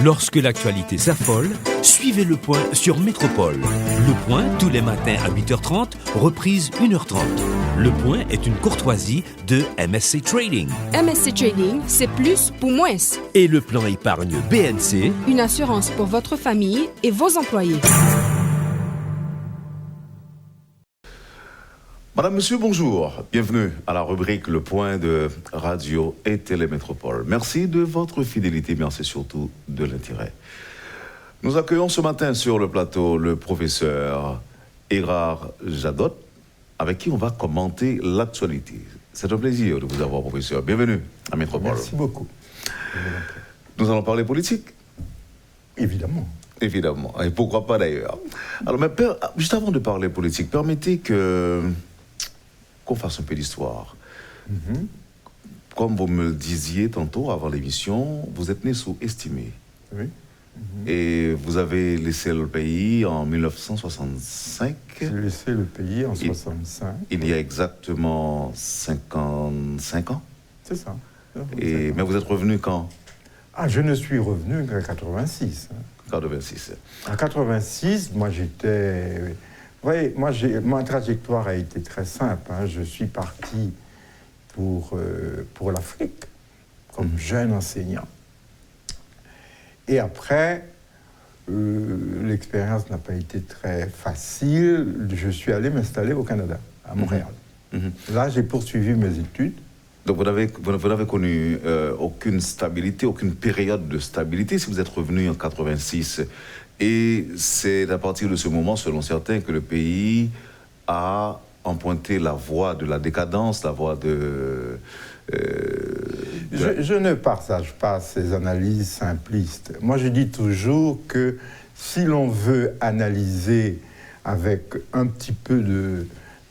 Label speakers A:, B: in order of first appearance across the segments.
A: Lorsque l'actualité s'affole, suivez Le Point sur Métropole. Le Point, tous les matins à 8h30, reprise 1h30. Le Point est une courtoisie de MSC Trading.
B: MSC Trading, c'est plus pour moins.
A: Et le plan épargne BNC,
B: une assurance pour votre famille et vos employés.
C: Madame, Monsieur, bonjour. Bienvenue à la rubrique Le Point de Radio et Télémétropole. Merci de votre fidélité, merci surtout de l'intérêt. Nous accueillons ce matin sur le plateau le professeur Gérard Jadot, avec qui on va commenter l'actualité. C'est un plaisir de vous avoir, professeur. Bienvenue à Métropole.
D: Merci beaucoup.
C: Nous allons parler politique.
D: Évidemment.
C: Évidemment. Et pourquoi pas d'ailleurs. Alors, mais juste avant de parler politique, permettez qu'on fasse un peu d'histoire. Comme vous me le disiez tantôt avant l'émission, vous êtes né sous-estimé.
D: Oui.
C: Et vous avez laissé le pays en 1965.
D: J'ai laissé le pays en 1965.
C: Il y a exactement 55 ans.
D: C'est ça.
C: Mais vous êtes revenu quand?
D: Je ne suis revenu qu'en 86.
C: 86.
D: En 86, moi j'étais... Vous voyez, ma trajectoire a été très simple. Je suis parti pour l'Afrique, comme jeune enseignant. Et après, l'expérience n'a pas été très facile. Je suis allé m'installer au Canada, à Montréal. Là, j'ai poursuivi mes études.
C: Donc vous n'avez connu aucune stabilité, aucune période de stabilité si vous êtes revenu en 86. Et c'est à partir de ce moment, selon certains, que le pays a emprunté la voie de la décadence, la voie de...
D: Je ne partage pas ces analyses simplistes. Moi, je dis toujours que si l'on veut analyser avec un petit peu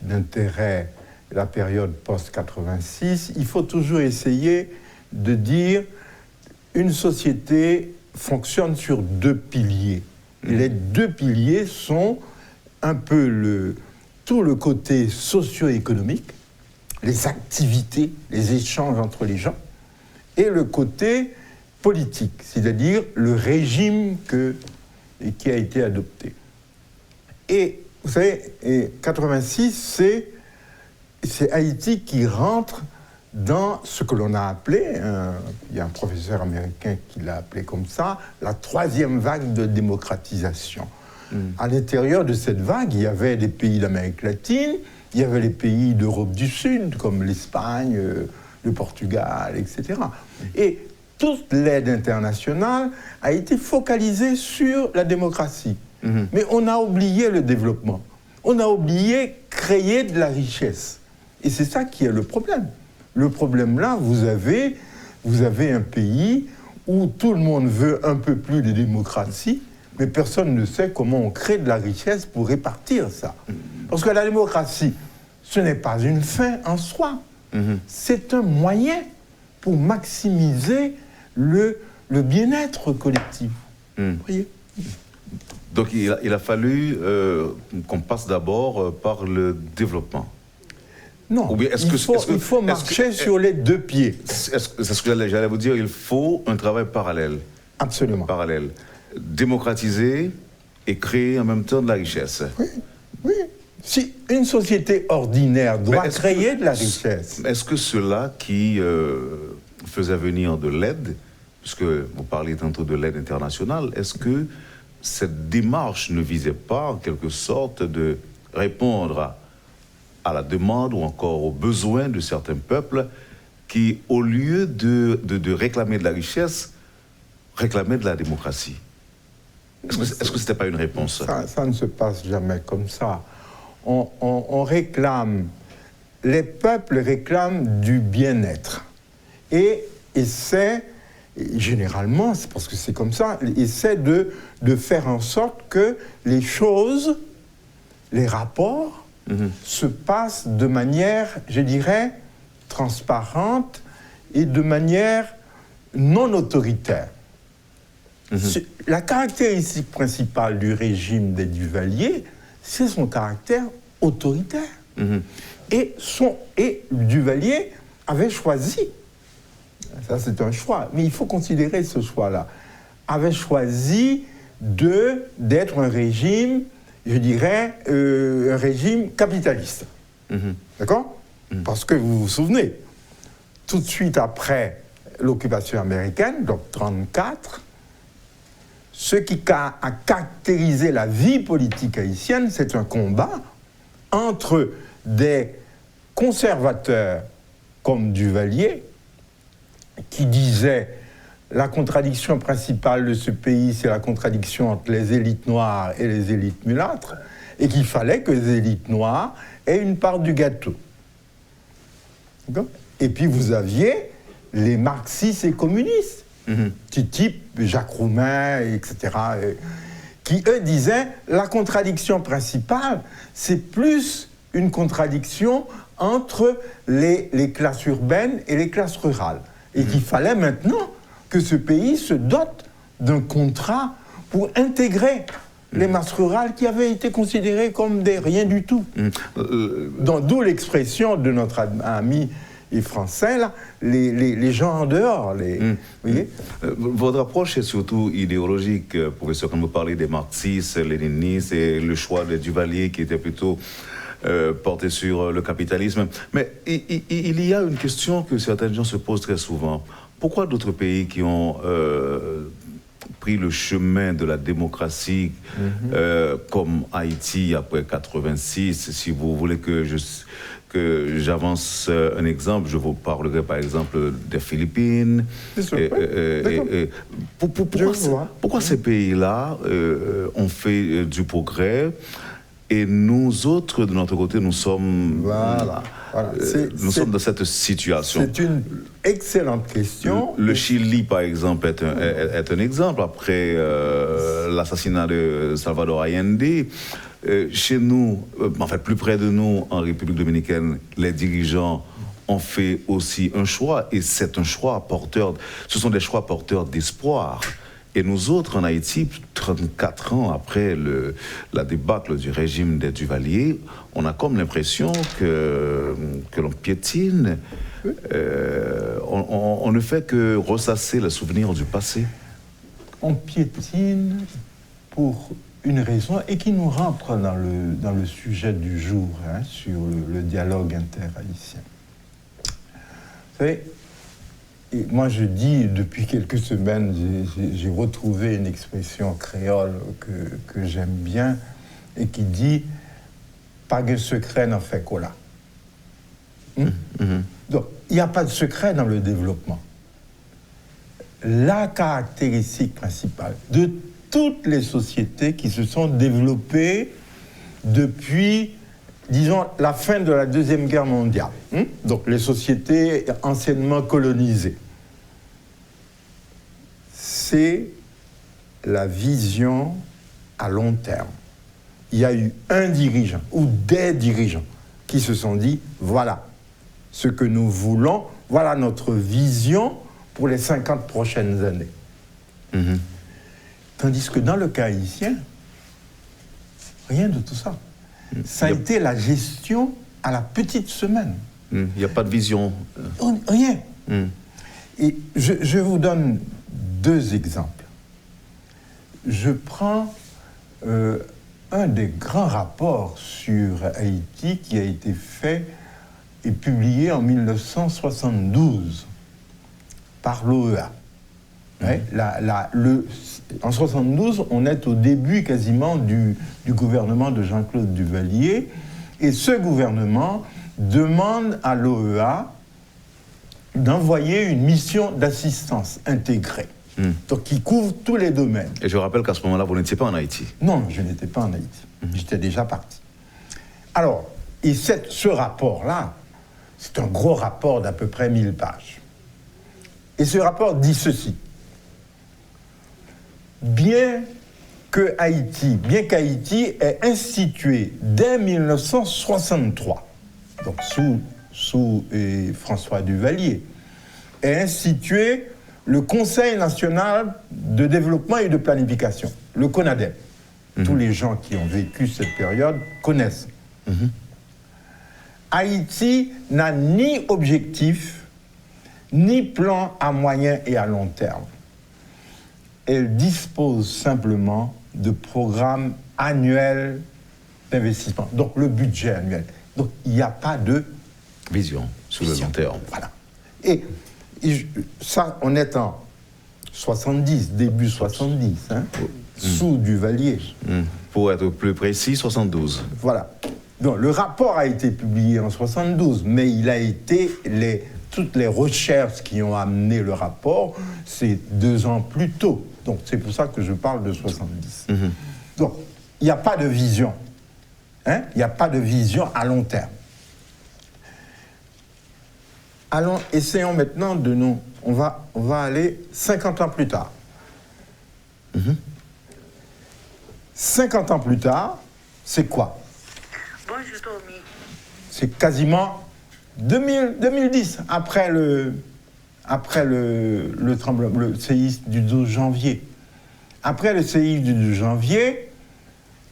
D: d'intérêt la période post-86, il faut toujours essayer de dire une société fonctionne sur deux piliers. Et les deux piliers sont un peu tout le côté socio-économique, les activités, les échanges entre les gens, et le côté politique, c'est-à-dire le régime qui a été adopté. Et vous savez, 86, c'est Haïti qui rentre dans ce que l'on a appelé, il y a un professeur américain qui l'a appelé comme ça, la troisième vague de démocratisation. À l'intérieur de cette vague, il y avait des pays d'Amérique latine, il y avait les pays d'Europe du Sud, comme l'Espagne, le Portugal, etc. Et toute l'aide internationale a été focalisée sur la démocratie. Mais on a oublié le développement. On a oublié créer de la richesse. Et c'est ça qui est le problème. Le problème là, vous avez un pays où tout le monde veut un peu plus de démocratie, mais personne ne sait comment on crée de la richesse pour répartir ça. Parce que la démocratie, ce n'est pas une fin en soi. C'est un moyen pour maximiser le bien-être collectif. Vous voyez ?
C: Donc il a fallu qu'on passe d'abord par le développement.
D: Non, il faut marcher sur les deux pieds.
C: C'est ce que j'allais vous dire, il faut un travail parallèle.
D: Absolument.
C: Parallèle. Démocratiser et créer en même temps de la richesse.
D: Oui. Si une société ordinaire doit créer de la richesse...
C: Est-ce que ceux-là qui faisaient venir de l'aide, puisque vous parliez tantôt de l'aide internationale, est-ce que cette démarche ne visait pas en quelque sorte de répondre à la demande ou encore aux besoins de certains peuples qui, au lieu de réclamer de la richesse, réclamaient de la démocratie? Est-ce que ce n'était pas une réponse?
D: Ça ne se passe jamais comme ça. On réclame, les peuples réclament du bien-être. Et essaient, généralement, c'est parce que c'est comme ça, essaient de faire en sorte que les choses, les rapports, se passent de manière, je dirais, transparente et de manière non autoritaire. La caractéristique principale du régime des Duvalier, c'est son caractère autoritaire. Et Duvalier avait choisi, ça c'est un choix, mais il faut considérer ce choix-là, avait choisi d'être un régime, je dirais, un régime capitaliste. D'accord ? Parce que vous vous souvenez, tout de suite après l'occupation américaine, donc 1934, ce qui a caractérisé la vie politique haïtienne, c'est un combat entre des conservateurs comme Duvalier, qui disait la contradiction principale de ce pays, c'est la contradiction entre les élites noires et les élites mulâtres, et qu'il fallait que les élites noires aient une part du gâteau. Et puis vous aviez les marxistes et communistes, type Jacques Roumain, etc., qui, eux, disaient la contradiction principale, c'est plus une contradiction entre les classes urbaines et les classes rurales. Et qu'il fallait maintenant que ce pays se dote d'un contrat pour intégrer les masses rurales qui avaient été considérées comme des rien du tout. D'où l'expression de notre ami français, là, les gens en dehors. Vous voyez ?
C: Votre approche est surtout idéologique, professeur, quand vous parlez des marxistes, léninistes et le choix de Duvalier qui était plutôt porté sur le capitalisme. Mais il y a une question que certains gens se posent très souvent. Pourquoi d'autres pays qui ont pris le chemin de la démocratie, comme Haïti après 86, si vous voulez que j'avance un exemple, je vous parlerai par exemple des Philippines. Pourquoi ces pays-là ont fait du progrès et nous autres, de notre côté, nous sommes, nous sommes dans cette situation?
D: C'est une excellente question.
C: Le Chili, par exemple, est un exemple. Après l'assassinat de Salvador Allende, chez nous, en fait, plus près de nous, en République dominicaine, les dirigeants ont fait aussi un choix, et c'est un choix porteur, ce sont des choix porteurs d'espoir. Et nous autres, en Haïti, 34 ans après la débâcle du régime des Duvalier, on a comme l'impression que l'on piétine. On ne fait que ressasser le souvenir du passé.
D: On piétine pour une raison, et qui nous rentre dans le sujet du jour, sur le dialogue interhaïtien. Vous savez, et moi, je dis, depuis quelques semaines, j'ai retrouvé une expression créole que j'aime bien et qui dit « pas de secret n'en fait qu'au là ». Donc, il n'y a pas de secret dans le développement. La caractéristique principale de toutes les sociétés qui se sont développées depuis, disons, la fin de la Deuxième Guerre mondiale, donc les sociétés anciennement colonisées, c'est la vision à long terme. Il y a eu un dirigeant ou des dirigeants qui se sont dit, voilà ce que nous voulons, voilà notre vision pour les 50 prochaines années. Tandis que dans le cas haïtien, rien de tout ça. Ça a été la gestion à la petite semaine.
C: Il n'y a pas de vision.
D: Rien. Et je vous donne 2 exemples. Je prends un des grands rapports sur Haïti qui a été fait et publié en 1972 par l'OEA. En 1972, on est au début quasiment du gouvernement de Jean-Claude Duvalier, et ce gouvernement demande à l'OEA d'envoyer une mission d'assistance intégrée, donc qui couvre tous les domaines.
C: Et je rappelle qu'à ce moment-là, vous n'étiez pas en Haïti.
D: Non, je n'étais pas en Haïti. J'étais déjà parti. Alors, et ce rapport-là, c'est un gros rapport d'à peu près 1000 pages. Et ce rapport dit ceci. Bien qu'Haïti ait institué dès 1963, donc sous François Duvalier, ait institué le Conseil national de développement et de planification, le CONADEP. Tous les gens qui ont vécu cette période connaissent. Haïti n'a ni objectif, ni plan à moyen et à long terme. elle dispose simplement de programmes annuels d'investissement, donc le budget annuel. Donc il n'y a pas de
C: Vision sur le long terme.
D: Voilà. Et ça, on est en 70, début 70, sous Duvalier.
C: Pour être plus précis, 72.
D: Voilà. Donc le rapport a été publié en 72, mais il a été toutes les recherches qui ont amené le rapport, c'est 2 ans plus tôt. Donc c'est pour ça que je parle de 70. Donc il n'y a pas de vision. Il n'y a pas de vision à long terme. Allons, essayons maintenant de nous... On va aller 50 ans plus tard. 50 ans plus tard, c'est quoi?
E: Bonjour Tommy.
D: C'est quasiment 2010, après le tremblement, le séisme du 12 janvier. Après le séisme du 12 janvier,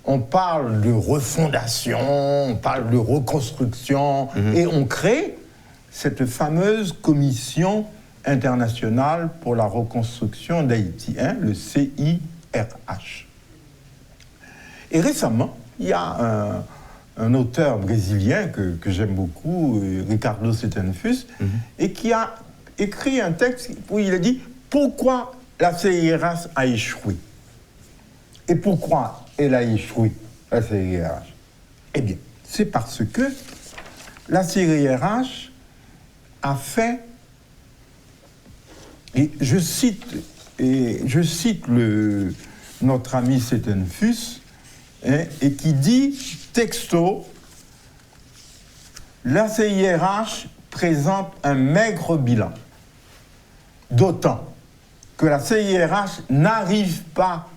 D: on parle de refondation, on parle de reconstruction, et on crée cette fameuse commission internationale pour la reconstruction d'Haïti, le CIRH. Et récemment, il y a un auteur brésilien que j'aime beaucoup, Ricardo Setúnfus, et qui a écrit un texte où il a dit « Pourquoi la CIRH a échoué ?» Et pourquoi elle a échoué, la CIRH? Eh bien, c'est parce que la CIRH a fait, et je cite notre ami Setúnfus, et qui dit, texto, la CIRH présente un maigre bilan, d'autant que la CIRH n'arrive pas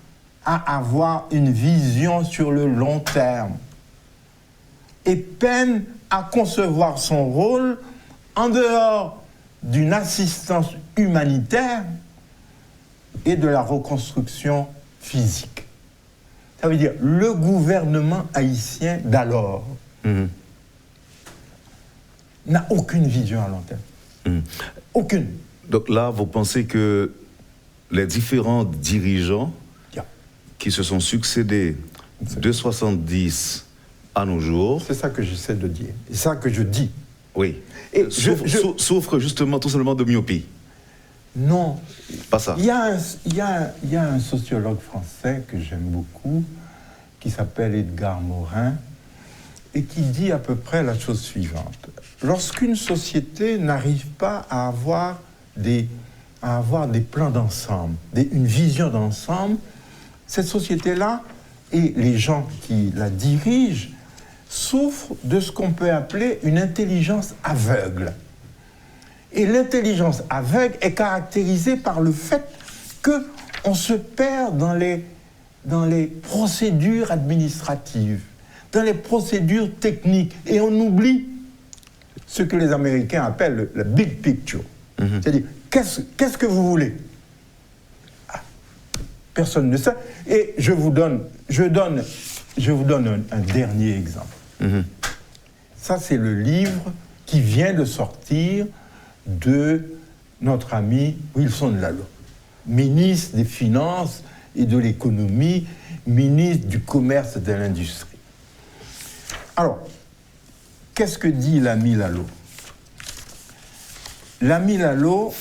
D: à avoir une vision sur le long terme et peine à concevoir son rôle en dehors d'une assistance humanitaire et de la reconstruction physique. Ça veut dire le gouvernement haïtien d'alors n'a aucune vision à long terme. Aucune.
C: Donc là, vous pensez que les différents dirigeants qui se sont succédés de 70 à nos jours...
D: C'est ça que j'essaie de dire. C'est ça que je dis.
C: Oui.
D: Et
C: souffrent justement tout simplement de myopie.
D: Non.
C: Pas ça.
D: Il y a un sociologue français que j'aime beaucoup, qui s'appelle Edgar Morin, et qui dit à peu près la chose suivante. Lorsqu'une société n'arrive pas à avoir des plans d'ensemble, une vision d'ensemble, cette société-là et les gens qui la dirigent souffrent de ce qu'on peut appeler une intelligence aveugle. Et l'intelligence aveugle est caractérisée par le fait qu'on se perd dans les procédures administratives, dans les procédures techniques, et on oublie ce que les Américains appellent le big picture. C'est-à-dire, qu'est-ce que vous voulez? Personne ne sait. Et je vous donne un dernier exemple. Ça, c'est le livre qui vient de sortir de notre ami Wilson Lalot, ministre des Finances et de l'Économie, ministre du Commerce et de l'Industrie. Alors, qu'est-ce que dit l'ami Lalot? L'ami Lalot,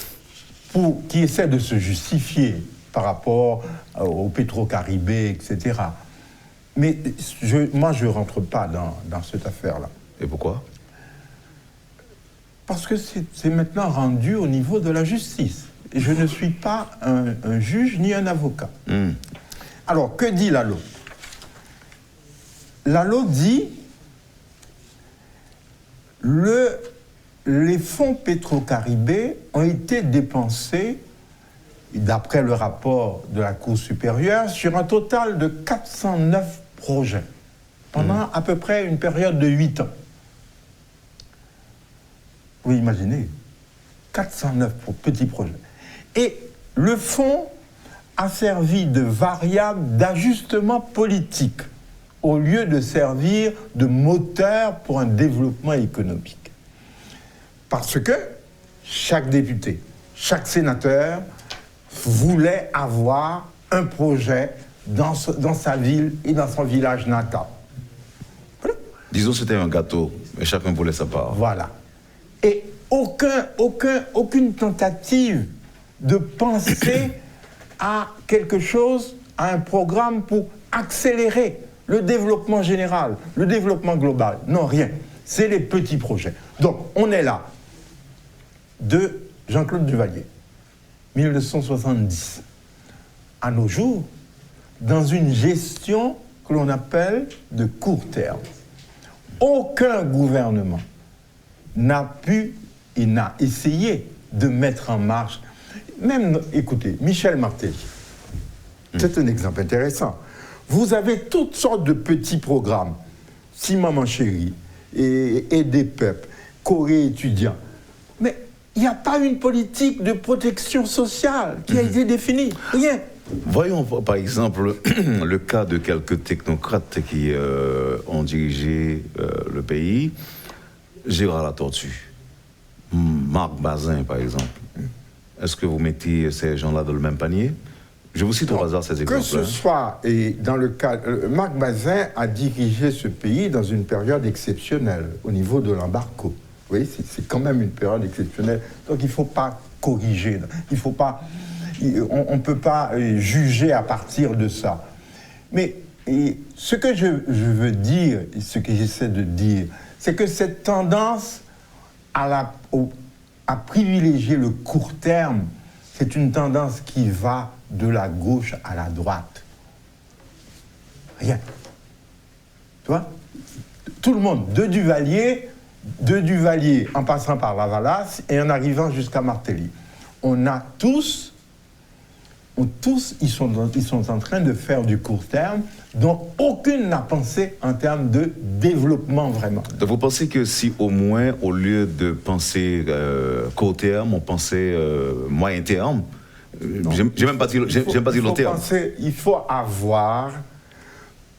D: qui essaie de se justifier par rapport au Petro-Caribé, etc. Mais moi, je ne rentre pas dans cette affaire-là.
C: Et pourquoi?
D: Parce que c'est maintenant rendu au niveau de la justice. Et je ne suis pas un juge ni un avocat. Alors, que dit Lalot? Lalot dit les fonds Petro-Caribé ont été dépensés, d'après le rapport de la Cour supérieure, sur un total de 409 projets, pendant à peu près une période de 8 ans. Vous imaginez, 409 petits projets. Et le fonds a servi de variable d'ajustement politique, au lieu de servir de moteur pour un développement économique. Parce que chaque député, chaque sénateur voulait avoir un projet dans sa ville et dans son village natal. Voilà.
C: Disons que c'était un gâteau, mais chacun voulait sa part.
D: Voilà. Et aucune tentative de penser à quelque chose, à un programme pour accélérer le développement général, le développement global. Non, rien. C'est les petits projets. Donc, on est là. De Jean-Claude Duvalier, 1970, à nos jours, dans une gestion que l'on appelle de court terme. Aucun gouvernement n'a pu et n'a essayé de mettre en marche. Même, écoutez, Michel Martelly, c'est un exemple intéressant. Vous avez toutes sortes de petits programmes, Si Maman Chérie, et des peuples, Corée étudiant. Mais il n'y a pas une politique de protection sociale qui a été définie. Rien.
C: Voyons par exemple le cas de quelques technocrates qui ont dirigé le pays. Gérard Latortue, Marc Bazin par exemple. Est-ce que vous mettez ces gens-là dans le même panier? Je vous cite au hasard ces exemples.
D: Que ce soit, et dans le cas, Marc Bazin a dirigé ce pays dans une période exceptionnelle au niveau de l'embargo. Vous voyez, c'est quand même une période exceptionnelle. Donc il ne faut pas corriger. Il faut pas, on ne peut pas juger à partir de ça. Mais ce que je veux dire, et ce que j'essaie de dire, c'est que cette tendance à privilégier le court terme, c'est une tendance qui va de la gauche à la droite. Rien. Tu vois? Tout le monde, de Duvalier en passant par Lavalas et en arrivant jusqu'à Martelly. Ils sont en train de faire du court terme, dont aucune n'a pensé en termes de développement vraiment.
C: Donc vous pensez que si au moins, au lieu de penser court terme, on pensait moyen terme, j'ai même pas dit long terme.
D: Il faut avoir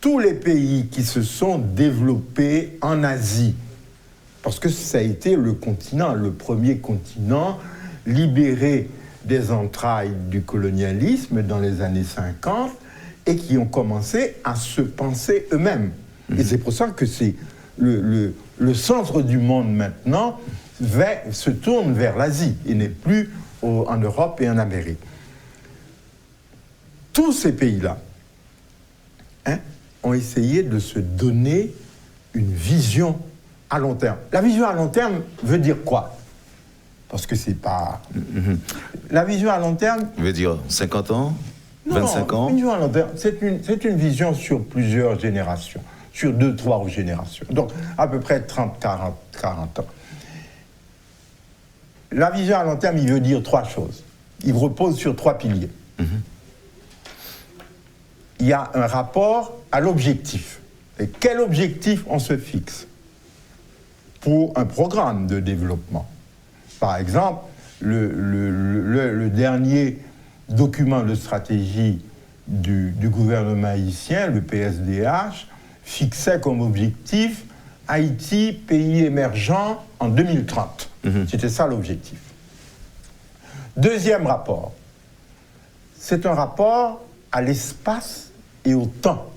D: tous les pays qui se sont développés en Asie, parce que ça a été le premier continent libéré des entrailles du colonialisme dans les années 50 et qui ont commencé à se penser eux-mêmes. Et c'est pour ça que c'est le centre du monde maintenant se tourne vers l'Asie et n'est plus en Europe et en Amérique. Tous ces pays-là ont essayé de se donner une vision à long terme. La vision à long terme veut dire quoi? Parce que c'est pas... La vision à long terme...
C: Veut dire 50 ans? 25 ans?
D: Une vision à long terme, c'est une vision sur plusieurs générations, sur 2-3 générations. Donc, à peu près 30, 40 ans. La vision à long terme, il veut dire 3 choses. Il repose sur 3 piliers. Il y a un rapport à l'objectif. Et quel objectif on se fixe pour un programme de développement? Par exemple, le dernier document de stratégie du gouvernement haïtien, le PSDH, fixait comme objectif Haïti, pays émergent en 2030. C'était ça l'objectif. Deuxième rapport, c'est un rapport à l'espace et au temps.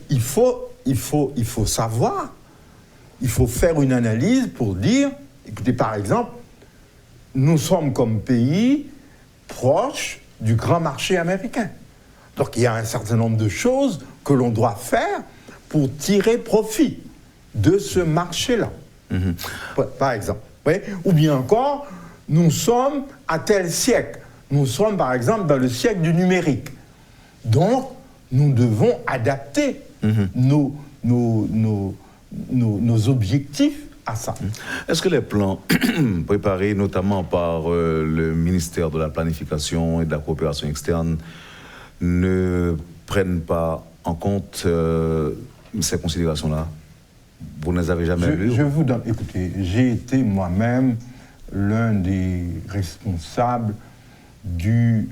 D: Il faut savoir, il faut faire une analyse pour dire, écoutez, par exemple, nous sommes comme pays proches du grand marché américain. Donc il y a un certain nombre de choses que l'on doit faire pour tirer profit de ce marché-là. Par exemple. Oui? Ou bien encore, nous sommes à tel siècle. Nous sommes, par exemple, dans le siècle du numérique. Donc, nous devons adapter nos objectifs à ça.
C: Est-ce que les plans préparés notamment par le ministère de la Planification et de la Coopération externe ne prennent pas en compte ces considérations-là? Vous ne les avez jamais lues?
D: Je vous donne... Écoutez, j'ai été moi-même l'un des responsables de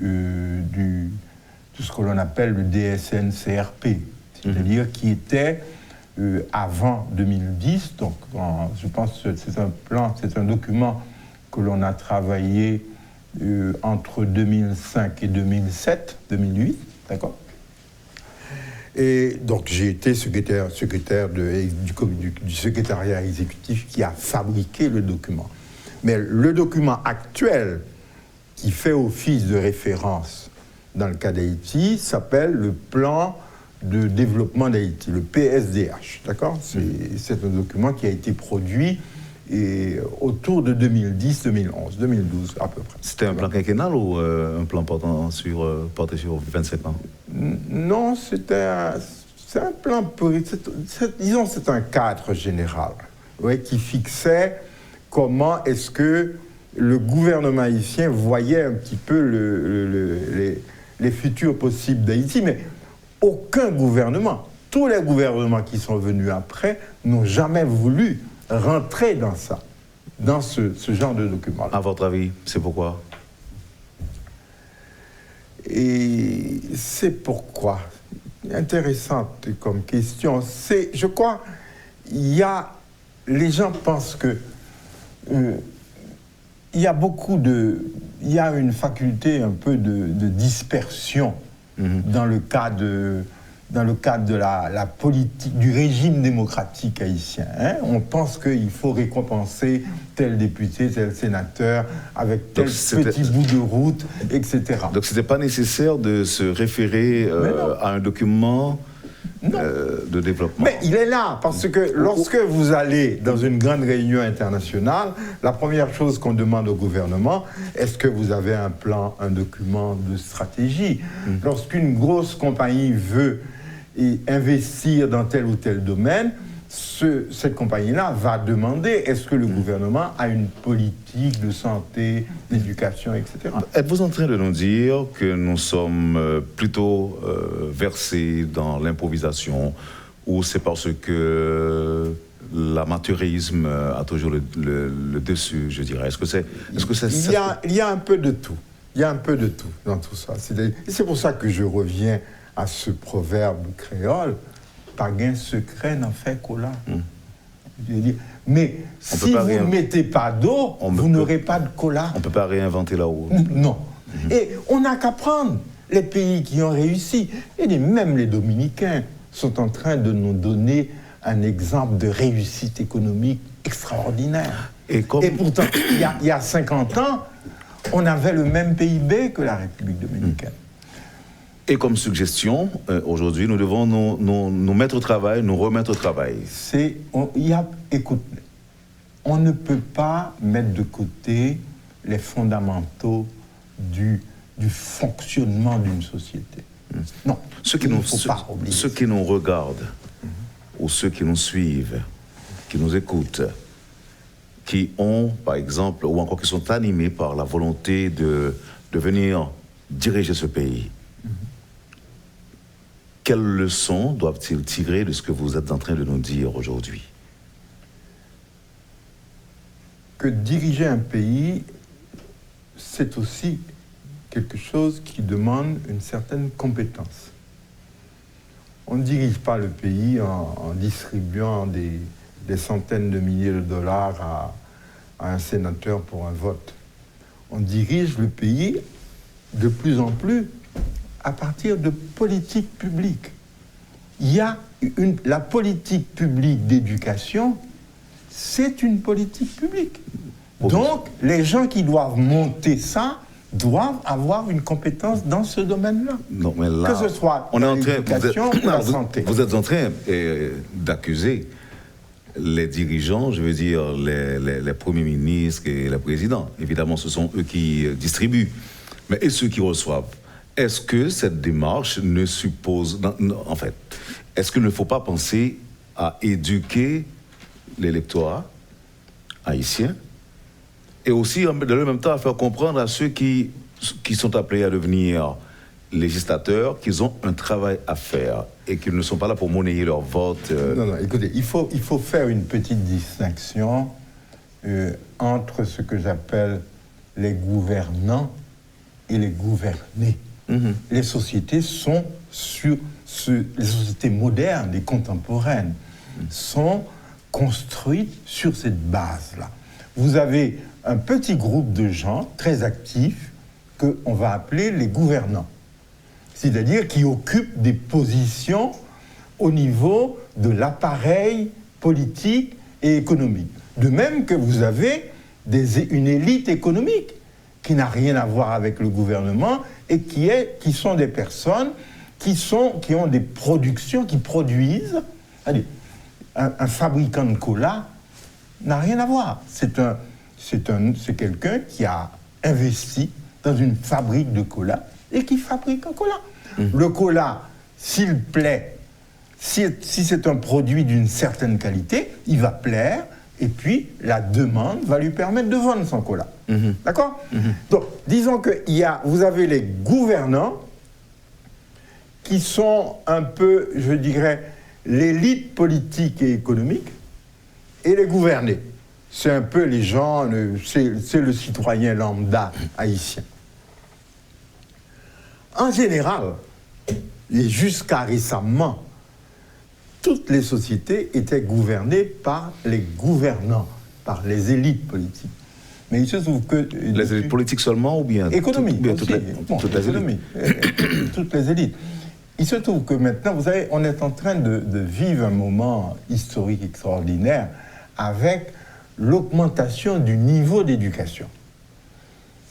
D: ce que l'on appelle le DSN-CRP, c'est-à-dire qui était avant 2010, donc je pense que c'est un plan, c'est un document que l'on a travaillé entre 2005 et 2008, d'accord ? Et donc j'ai été secrétaire du secrétariat exécutif qui a fabriqué le document. Mais le document actuel qui fait office de référence dans le cas d'Haïti s'appelle le plan de développement d'Haïti, le PSDH, d'accord ? C'est un document qui a été produit autour de 2010, 2011, 2012 à peu près.
C: C'était un plan quinquennal ou un plan porté sur 25 ans ?
D: Non, c'est un plan, disons c'est un cadre général, ouais, qui fixait comment est-ce que le gouvernement haïtien voyait un petit peu les futurs possibles d'Haïti, mais aucun gouvernement, tous les gouvernements qui sont venus après n'ont jamais voulu rentrer dans ça, dans ce genre de document.
C: À votre avis, c'est pourquoi ?
D: Et c'est pourquoi, intéressante comme question, je crois, les gens pensent que il y a une faculté un peu de dispersion dans le cadre de la politique, du régime démocratique haïtien. On pense qu'il faut récompenser tel député, tel sénateur, avec tel petit bout de route, etc.
C: Donc ce n'était pas nécessaire de se référer à un document de développement.
D: Mais il est là, parce que lorsque vous allez dans une grande réunion internationale, la première chose qu'on demande au gouvernement, est-ce que vous avez un plan, un document de stratégie ? Lorsqu'une grosse compagnie veut investir dans tel ou tel domaine, cette compagnie-là va demander est-ce que le gouvernement a une politique de santé, d'éducation, etc.
C: Êtes-vous en train de nous dire que nous sommes plutôt versés dans l'improvisation, ou c'est parce que l'amateurisme a toujours le dessus, je dirais ?
D: Il y a un peu de tout. Il y a un peu de tout dans tout ça. C'est pour ça que je reviens à ce proverbe créole, pas gain secret n'en fait qu'au là. Je veux dire, mais si vous ne mettez pas d'eau, vous n'aurez pas de cola.
C: On ne peut pas réinventer la eau.
D: Non. Et on n'a qu'à prendre les pays qui ont réussi. Et même les Dominicains sont en train de nous donner un exemple de réussite économique extraordinaire. Et pourtant, il y a 50 ans, on avait le même PIB que la République dominicaine.
C: Et comme suggestion, aujourd'hui, nous devons nous mettre au travail, nous remettre au travail.
D: Écoute, on ne peut pas mettre de côté les fondamentaux du fonctionnement d'une société. Non, ceux qui
C: nous regardent, ou ceux qui nous suivent, qui nous écoutent, qui ont, par exemple, ou encore qui sont animés par la volonté de venir diriger ce pays, quelles leçons doivent-ils tirer de ce que vous êtes en train de nous dire aujourd'hui ?
D: Que diriger un pays, c'est aussi quelque chose qui demande une certaine compétence. On ne dirige pas le pays en distribuant des centaines de milliers de dollars à un sénateur pour un vote. On dirige le pays de plus en plus à partir de politiques publiques. Il y a la politique publique d'éducation, c'est une politique publique. Donc, les gens qui doivent monter ça doivent avoir une compétence dans ce domaine-là.
C: Non, mais là,
D: que ce soit l'éducation ou la santé.
C: Vous êtes en train d'accuser les dirigeants, je veux dire les premiers ministres et les présidents. Évidemment, ce sont eux qui distribuent. Mais et ceux qui reçoivent? Est-ce que cette démarche ne suppose... En fait, est-ce qu'il ne faut pas penser à éduquer l'électorat haïtien et aussi, dans le même temps, à faire comprendre à ceux qui sont appelés à devenir législateurs qu'ils ont un travail à faire et qu'ils ne sont pas là pour monnayer leur vote.
D: Non, écoutez, il faut faire une petite distinction entre ce que j'appelle les gouvernants et les gouvernés. Mm-hmm. Les sociétés sont les sociétés modernes et contemporaines sont construites sur cette base-là. vous avez un petit groupe de gens très actifs qu'on va appeler les gouvernants. C'est-à-dire qui occupent des positions au niveau de l'appareil politique et économique. De même que vous avez une élite économique qui n'a rien à voir avec le gouvernement et qui sont des personnes qui ont des productions, qui produisent. Allez, un fabricant de cola n'a rien à voir. C'est quelqu'un qui a investi dans une fabrique de cola et qui fabrique un cola. Le cola, s'il plaît, si c'est un produit d'une certaine qualité, il va plaire, et puis la demande va lui permettre de vendre son cola. D'accord? Donc, disons que vous avez les gouvernants qui sont un peu, je dirais, l'élite politique et économique, et les gouvernés. C'est un peu les gens, c'est le citoyen lambda haïtien. En général, et jusqu'à récemment, toutes les sociétés étaient gouvernées par les gouvernants, par les élites politiques. Mais il se trouve que...
C: Les élites politiques seulement ou bien
D: économiques,
C: toutes les élites.
D: Toutes les élites. Il se trouve que maintenant, vous savez, on est en train de vivre un moment historique extraordinaire avec l'augmentation du niveau d'éducation.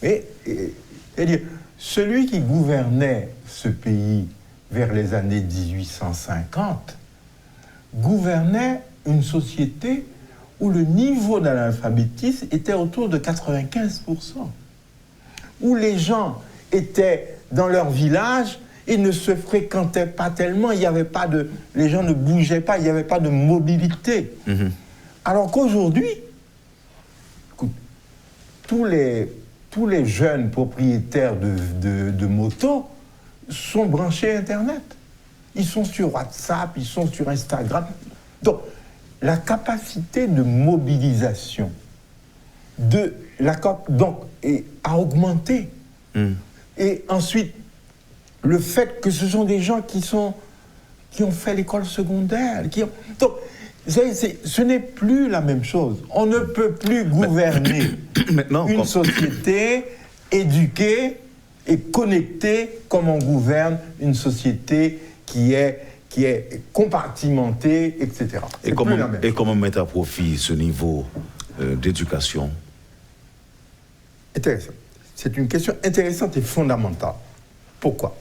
D: C'est-à-dire, celui qui gouvernait ce pays vers les années 1850 gouvernait une société où le niveau d'analphabétisme était autour de 95%, où les gens étaient dans leur village et ne se fréquentaient pas tellement, les gens ne bougeaient pas, il n'y avait pas de mobilité. Alors qu'aujourd'hui, tous les jeunes propriétaires de motos sont branchés Internet. Ils sont sur WhatsApp, ils sont sur Instagram. Donc, la capacité de mobilisation a augmenté. Et ensuite, le fait que ce sont des gens qui ont fait l'école secondaire. Donc, ce n'est plus la même chose. On ne peut plus gouverner une société éduquée et connectée comme on gouverne une société qui est compartimentée, etc.
C: Et comment mettre à profit ce niveau d'éducation?
D: Intéressant. C'est une question intéressante et fondamentale. Pourquoi?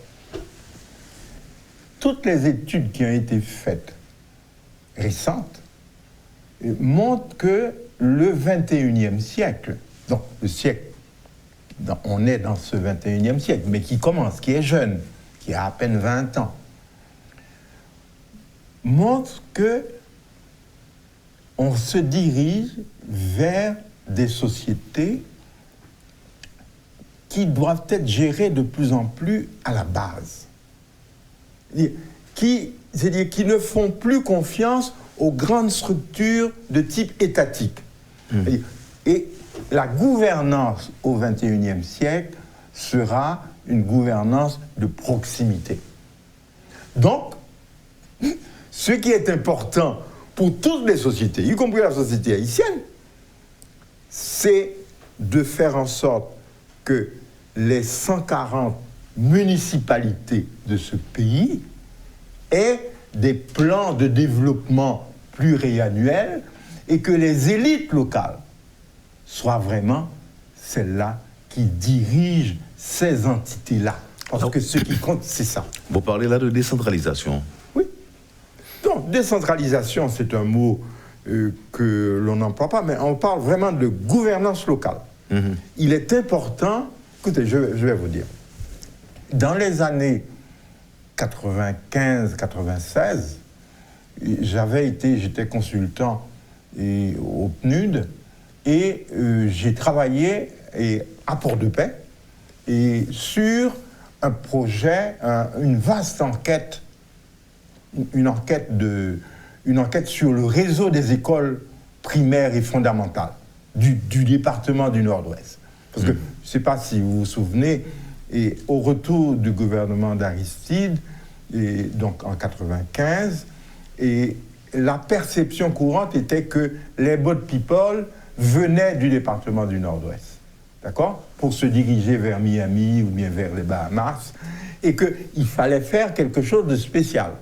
D: Toutes les études qui ont été faites récentes montrent que le 21e siècle, donc le siècle, on est dans ce 21e siècle, mais qui commence, qui est jeune, qui a à peine 20 ans, montre que on se dirige vers des sociétés qui doivent être gérées de plus en plus à la base. C'est-à-dire qui ne font plus confiance aux grandes structures de type étatique. Et la gouvernance au XXIe siècle sera une gouvernance de proximité. Donc, ce qui est important pour toutes les sociétés, y compris la société haïtienne, c'est de faire en sorte que les 140 municipalités de ce pays aient des plans de développement pluriannuels et que les élites locales soient vraiment celles-là qui dirigent ces entités-là. Parce que ce qui compte, c'est ça.
C: Vous parlez là de décentralisation.
D: Oui. Donc, décentralisation, c'est un mot que l'on n'emploie pas, mais on parle vraiment de gouvernance locale. Il est important, écoutez, je vais vous dire, dans les années 95-96, j'étais consultant au PNUD et j'ai travaillé à Port-de-Paix et sur un projet, une vaste enquête, une enquête sur le réseau des écoles primaires et fondamentales du département du Nord-Ouest. Parce que, je ne sais pas si vous vous souvenez, et au retour du gouvernement d'Aristide, et donc en 1995, et la perception courante était que les boat people venaient du département du Nord-Ouest, d'accord, pour se diriger vers Miami ou bien vers les Bahamas, et qu'il fallait faire quelque chose de spécial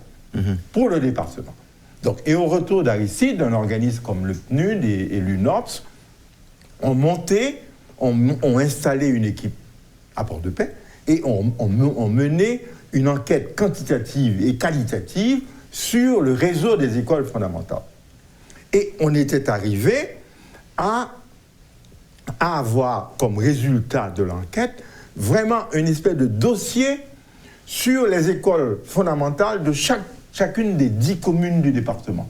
D: pour le département. Donc, et au retour d'Aristide, un organisme comme le PNUD et l'UNOPS ont installé une équipe à Port-de-Paix et ont mené une enquête quantitative et qualitative sur le réseau des écoles fondamentales. Et on était arrivé à avoir comme résultat de l'enquête vraiment une espèce de dossier sur les écoles fondamentales de chacune des 10 communes du département.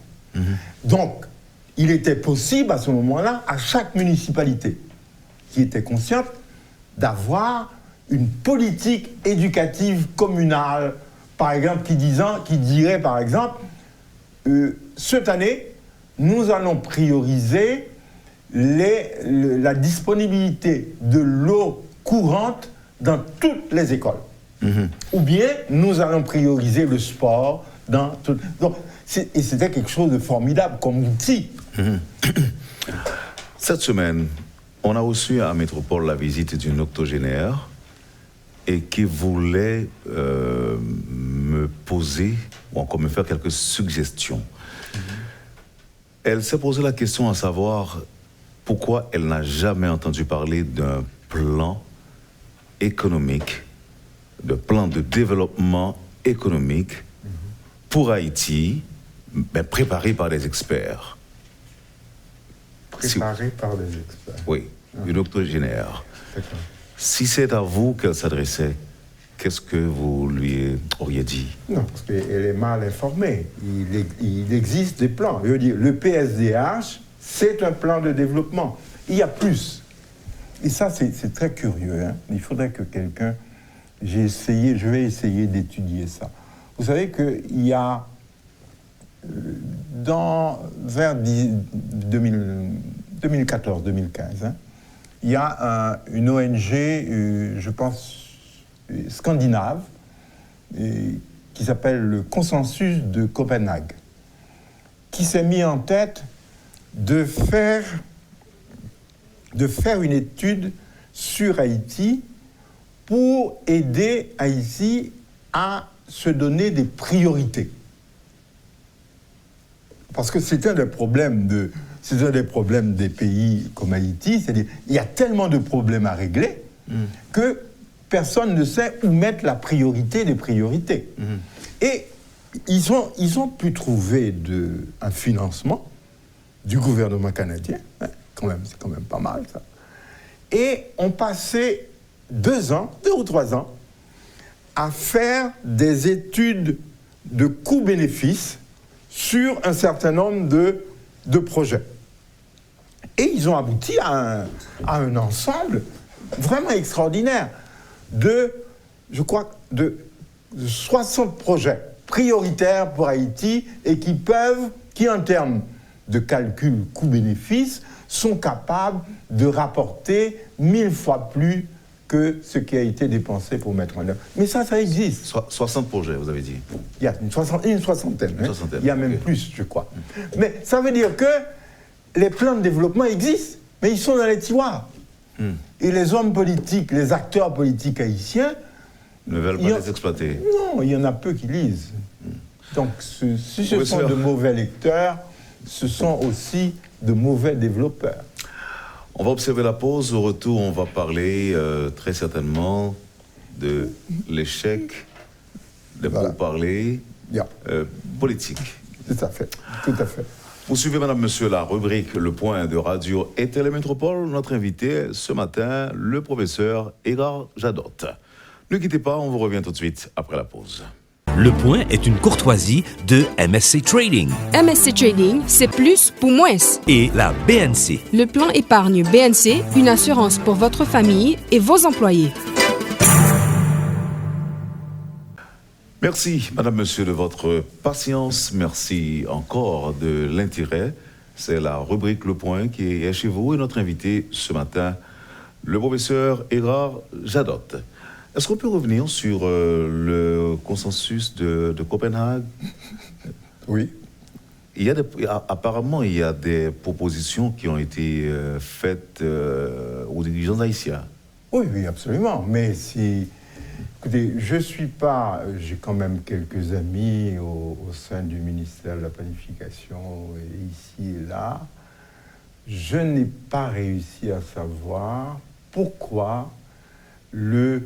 D: Donc, il était possible à ce moment-là, à chaque municipalité qui était consciente, d'avoir une politique éducative communale, par exemple, qui dirait, par exemple, cette année, nous allons prioriser la disponibilité de l'eau courante dans toutes les écoles. Ou bien, nous allons prioriser le sport dans toutes... Donc, et c'était quelque chose de formidable comme outil.
C: Cette semaine, on a reçu à Métropole la visite d'une octogénaire et qui voulait me poser, ou encore me faire quelques suggestions. Elle s'est posé la question à savoir pourquoi elle n'a jamais entendu parler d'un plan économique, de plan de développement économique pour Haïti, mais préparé par des experts.
D: Préparé par des experts.
C: Oui, une octogénaire.
D: D'accord.
C: Si c'est à vous qu'elle s'adressait, qu'est-ce que vous lui auriez dit?
D: Non, parce qu'elle est mal informée. Il existe des plans. Je veux dire, le PSDH, c'est un plan de développement. Il y a plus. Et ça, c'est très curieux. Hein. Il faudrait que quelqu'un... je vais essayer d'étudier ça. Vous savez qu'il y a, vers 2014-2015, hein, il y a une ONG, je pense, scandinave, qui s'appelle le Consensus de Copenhague, qui s'est mis en tête de faire une étude sur Haïti pour aider Haïti à se donner des priorités. Parce que c'est un des problèmes des pays comme Haïti, c'est-à-dire il y a tellement de problèmes à régler que personne ne sait où mettre la priorité des priorités. Et ils ont pu trouver un financement du gouvernement canadien, hein, c'est quand même pas mal ça, et ont passé 2 ou 3 ans à faire des études de coûts-bénéfices sur un certain nombre de projets. Et ils ont abouti à un ensemble vraiment extraordinaire de 60 projets prioritaires pour Haïti et qui en termes de calcul coût-bénéfice, sont capables de rapporter 1000 fois plus que ce qui a été dépensé pour mettre en œuvre. Mais ça existe.
C: 60 projets, vous avez dit.
D: Il y a une soixantaine. Hein. Il y a même plus, je crois. Mais ça veut dire que les plans de développement existent, mais ils sont dans les tiroirs. Et les hommes politiques, les acteurs politiques haïtiens...
C: ne veulent pas les exploiter.
D: Non, il y en a peu qui lisent. Donc, si ce sont de mauvais lecteurs, ce sont aussi de mauvais développeurs.
C: On va observer la pause. Au retour, on va parler très certainement de l'échec des pourparlers politiques.
D: Tout à fait, tout à fait.
C: Vous suivez, madame, monsieur, la rubrique Le Point de Radio et Télémétropole. Notre invité ce matin, le professeur Edgar Jadot. Ne quittez pas, on vous revient tout de suite après la pause.
A: Le Point est une courtoisie de MSC Trading
B: MSC Trading, c'est plus pour moins.
A: et la BNC.
B: Le plan épargne BNC, une assurance pour votre famille et vos employés.
C: Merci, madame, monsieur, de votre patience. Merci encore de l'intérêt. C'est la rubrique Le Point qui est chez vous et notre invité ce matin, le professeur Edgar Jadot. Est-ce qu'on peut revenir sur le consensus de Copenhague?
D: Oui.
C: Apparemment, il y a des propositions qui ont été faites aux dirigeants haïtiens.
D: Oui, oui, absolument. Mais si... Écoutez, je suis pas... J'ai quand même quelques amis au sein du ministère de la Planification, ici et là. Je n'ai pas réussi à savoir pourquoi le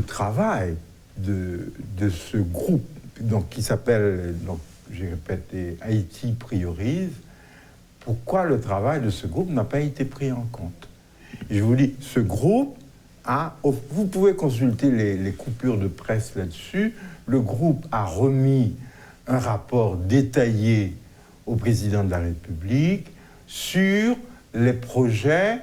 D: travail de ce groupe, donc, qui s'appelle, donc, j'ai répété, Haïti priorise, pourquoi le travail de ce groupe n'a pas été pris en compte. Et je vous dis, ce groupe vous pouvez consulter les coupures de presse là-dessus, le groupe a remis un rapport détaillé au président de la République sur les projets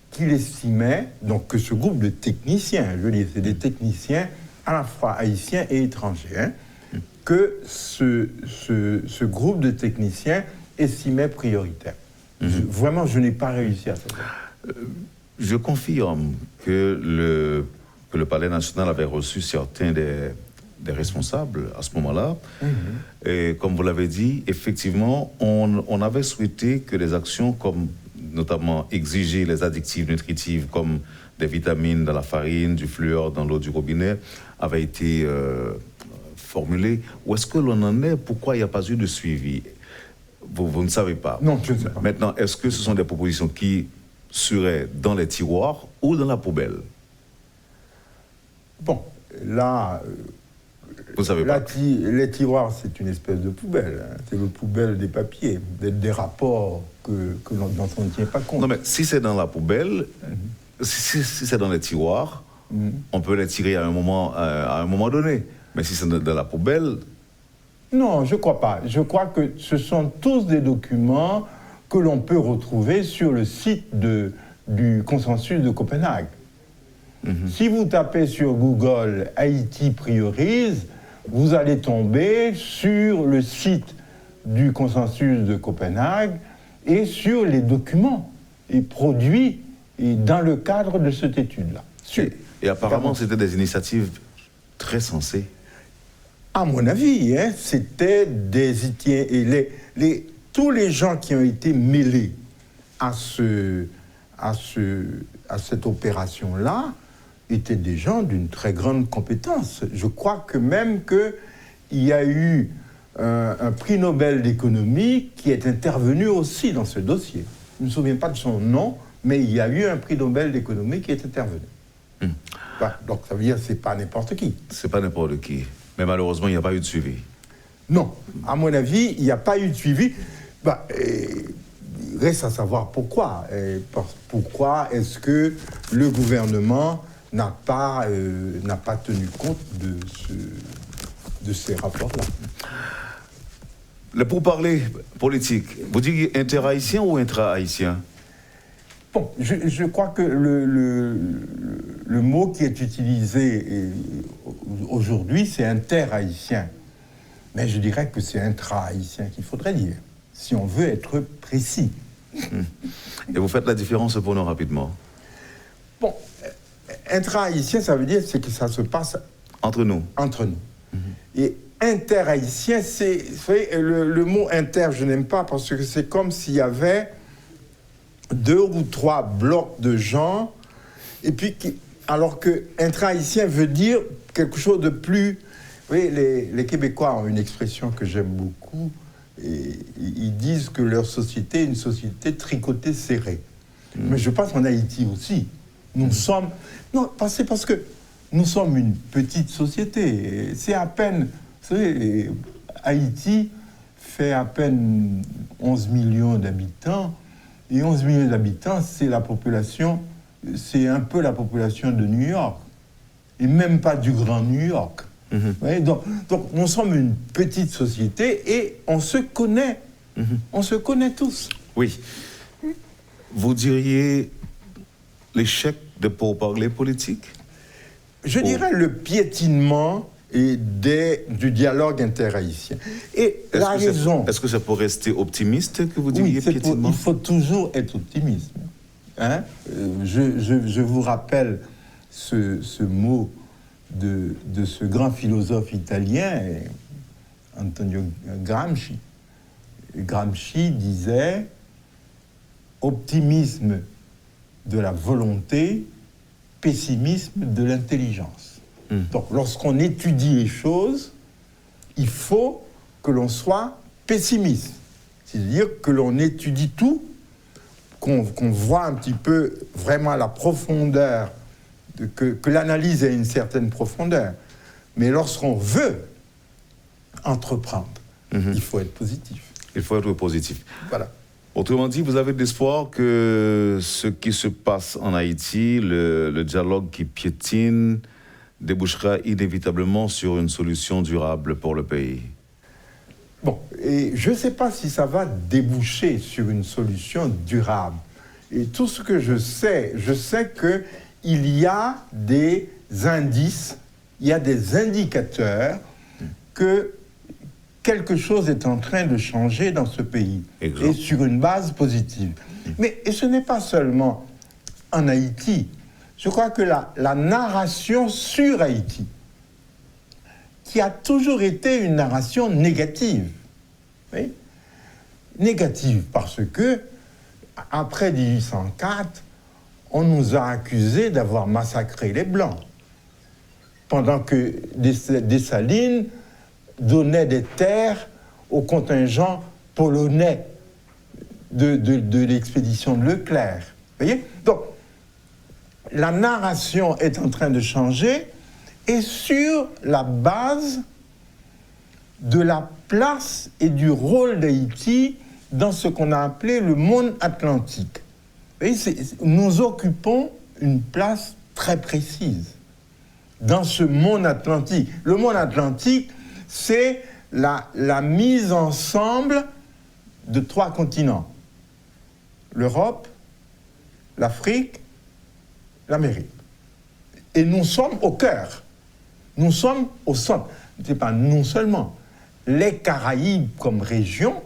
D: qu'il estimait, donc que ce groupe de techniciens, je veux dire, c'est des techniciens à la fois haïtiens et étrangers, hein, que ce groupe de techniciens estimait prioritaire. Vraiment, je n'ai pas réussi à savoir.
C: Je confirme que le Palais national avait reçu certains des responsables à ce moment-là. Et comme vous l'avez dit, effectivement, on avait souhaité que des actions comme notamment exiger les additifs nutritifs comme des vitamines dans la farine, du fluor dans l'eau du robinet, avaient été formulées. Où est-ce que l'on en est? Pourquoi il n'y a pas eu de suivi? Vous ne savez pas.
D: Non, je ne sais pas.
C: Maintenant, est-ce que ce sont des propositions qui seraient dans les tiroirs ou dans la poubelle?
D: Bon, là...
C: Vous savez pas.
D: Les tiroirs, c'est une espèce de poubelle. Hein. C'est le poubelle des papiers, des rapports dont on ne tient pas compte.
C: Non, mais si c'est dans la poubelle, si c'est dans les tiroirs, on peut les tirer à un moment donné. Mais si c'est dans la poubelle...
D: Non, je ne crois pas. Je crois que ce sont tous des documents que l'on peut retrouver sur le site du consensus de Copenhague. Si vous tapez sur Google « Haïti priorise », vous allez tomber sur le site du consensus de Copenhague et sur les documents et produits dans le cadre de cette étude-là.
C: Et apparemment, c'était des initiatives très sensées.
D: À mon avis, hein, c'était des... tous les gens qui ont été mêlés à cette opération-là étaient des gens d'une très grande compétence. Je crois que même qu'il y a eu un prix Nobel d'économie qui est intervenu aussi dans ce dossier. Je ne me souviens pas de son nom, mais il y a eu un prix Nobel d'économie qui est intervenu. Bah, donc ça veut dire que ce n'est pas n'importe qui.
C: C'est pas n'importe qui. Mais malheureusement, il n'y a pas eu de suivi.
D: Non, à mon avis, il n'y a pas eu de suivi. Bah, il reste à savoir pourquoi. Pourquoi est-ce que le gouvernement n'a pas tenu compte de ces rapports-là?
C: Le pourparler politique, vous dites inter-haïtien ou intra-haïtien?
D: Bon, je crois que le mot qui est utilisé aujourd'hui, c'est inter-haïtien. Mais je dirais que c'est intra-haïtien qu'il faudrait dire, si on veut être précis.
C: Et vous faites la différence pour nous rapidement.
D: Bon, intra-haïtien, ça veut dire que ça se passe
C: entre nous.
D: Entre nous. Et inter-haïtien, c'est... Vous voyez, le mot inter, je n'aime pas, parce que c'est comme s'il y avait 2 ou 3 blocs de gens, et puis alors que intra-haïtien veut dire quelque chose de plus... Vous voyez, les Québécois ont une expression que j'aime beaucoup, et ils disent que leur société est une société tricotée serrée. Mais je pense qu'en Haïti aussi, nous sommes... Non, c'est parce que nous sommes une petite société. C'est à peine... Vous savez, Haïti fait à peine 11 millions d'habitants, et 11 millions d'habitants, c'est la population... C'est un peu la population de New York, et même pas du Grand New York. Vous voyez, donc, nous sommes une petite société et on se connaît. On se connaît tous.
C: Oui. Vous diriez l'échec de pourparlers politiques?
D: Je dirais le piétinement du dialogue interhaïtien. Et la raison...
C: Est-ce que c'est pour rester optimiste que vous diriez piétinement?
D: Il faut toujours être optimiste. Hein? Je vous rappelle ce mot de ce grand philosophe italien, Antonio Gramsci, Gramsci disait optimisme de la volonté, pessimisme de l'intelligence. Donc, lorsqu'on étudie les choses, il faut que l'on soit pessimiste. C'est-à-dire que l'on étudie tout, qu'on voit un petit peu vraiment la profondeur, que l'analyse ait une certaine profondeur. Mais lorsqu'on veut entreprendre, il faut être positif.
C: Il faut être positif.
D: Voilà.
C: Autrement dit, vous avez de l'espoir que ce qui se passe en Haïti, le dialogue qui piétine, débouchera inévitablement sur une solution durable pour le pays.
D: Bon, et je ne sais pas si ça va déboucher sur une solution durable. Et tout ce que je sais qu'il y a des indices, il y a des indicateurs que quelque chose est en train de changer dans ce pays.
C: Exact.
D: Et sur une base positive. Mais et ce n'est pas seulement en Haïti. Je crois que la narration sur Haïti, qui a toujours été une narration négative. Oui? Négative parce que, après 1804, on nous a accusés d'avoir massacré les Blancs. Pendant que Dessalines donnait des terres aux contingents polonais de l'expédition de Leclerc. Vous voyez? Donc, la narration est en train de changer et sur la base de la place et du rôle d'Haïti dans ce qu'on a appelé le monde atlantique. Vous voyez, nous occupons une place très précise dans ce monde atlantique. Le monde atlantique, c'est la mise ensemble de 3 continents. L'Europe, l'Afrique, l'Amérique. Et nous sommes au cœur. Nous sommes au centre. C'est pas non seulement. Les Caraïbes comme région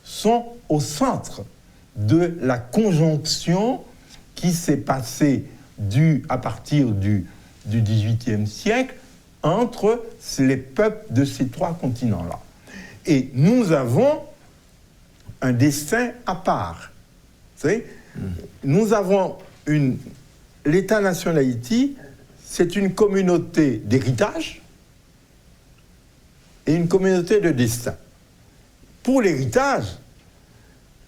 D: sont au centre de la conjonction qui s'est passée à partir du XVIIIe siècle entre les peuples de ces 3 continents-là. Et nous avons un destin à part. Vous savez, nous avons l'État-nation d'Haïti, c'est une communauté d'héritage et une communauté de destin. Pour l'héritage,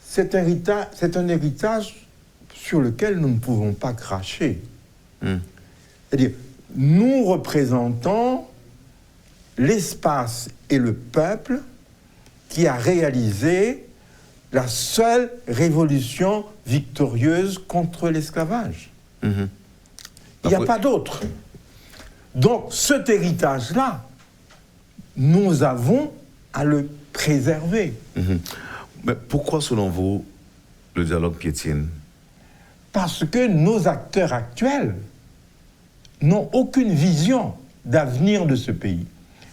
D: c'est un héritage sur lequel nous ne pouvons pas cracher. C'est-à-dire, nous représentons l'espace et le peuple qui a réalisé la seule révolution victorieuse contre l'esclavage. Il n'y a pas d'autre. Donc, cet héritage-là, nous avons à le préserver.
C: Mais pourquoi, selon vous, le dialogue piétine?
D: Parce que nos acteurs actuels n'ont aucune vision d'avenir de ce pays.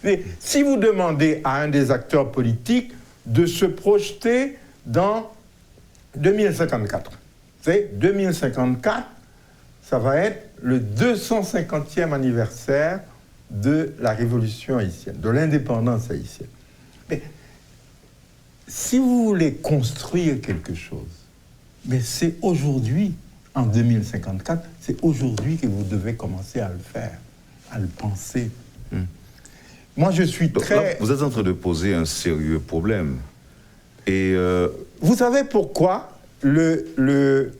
D: Et si vous demandez à un des acteurs politiques de se projeter dans 2054, c'est 2054, ça va être le 250e anniversaire de la révolution haïtienne, de l'indépendance haïtienne. Mais si vous voulez construire quelque chose, mais c'est aujourd'hui, en 2054, c'est aujourd'hui que vous devez commencer à le faire, à le penser. Moi, je suis
C: Donc,
D: très...
C: là, vous êtes en train de poser un sérieux problème. Et
D: Vous savez pourquoi les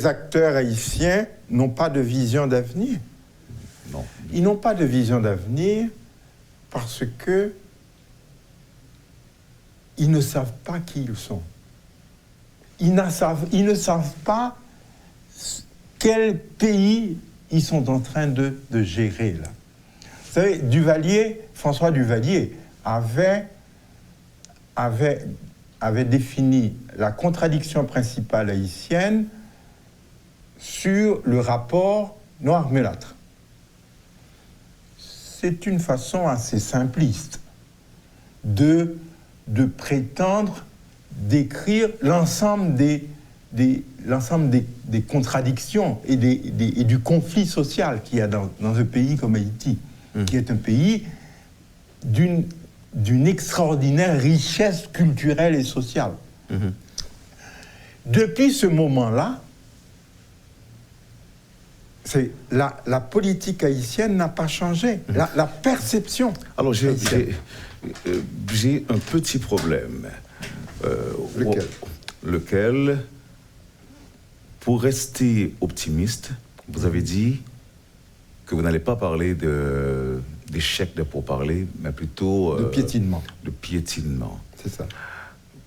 D: acteurs haïtiens n'ont pas de vision d'avenir?
C: non.
D: Ils n'ont pas de vision d'avenir parce que ils ne savent pas qui ils sont. Ils ne savent pas quel pays ils sont en train de gérer, là. Vous savez, François Duvalier avait défini la contradiction principale haïtienne sur le rapport noir-mulâtre. C'est une façon assez simpliste de prétendre décrire l'ensemble des contradictions et du conflit social qu'il y a dans un pays comme Haïti, qui est un pays d'une extraordinaire richesse culturelle et sociale. Depuis ce moment-là, la politique haïtienne n'a pas changé. La perception.
C: Alors, j'ai un petit problème. Lequel, pour rester optimiste, vous avez dit que vous n'allez pas parler d'échec de pourparlers, mais plutôt...
D: de piétinement.
C: De piétinement.
D: C'est ça.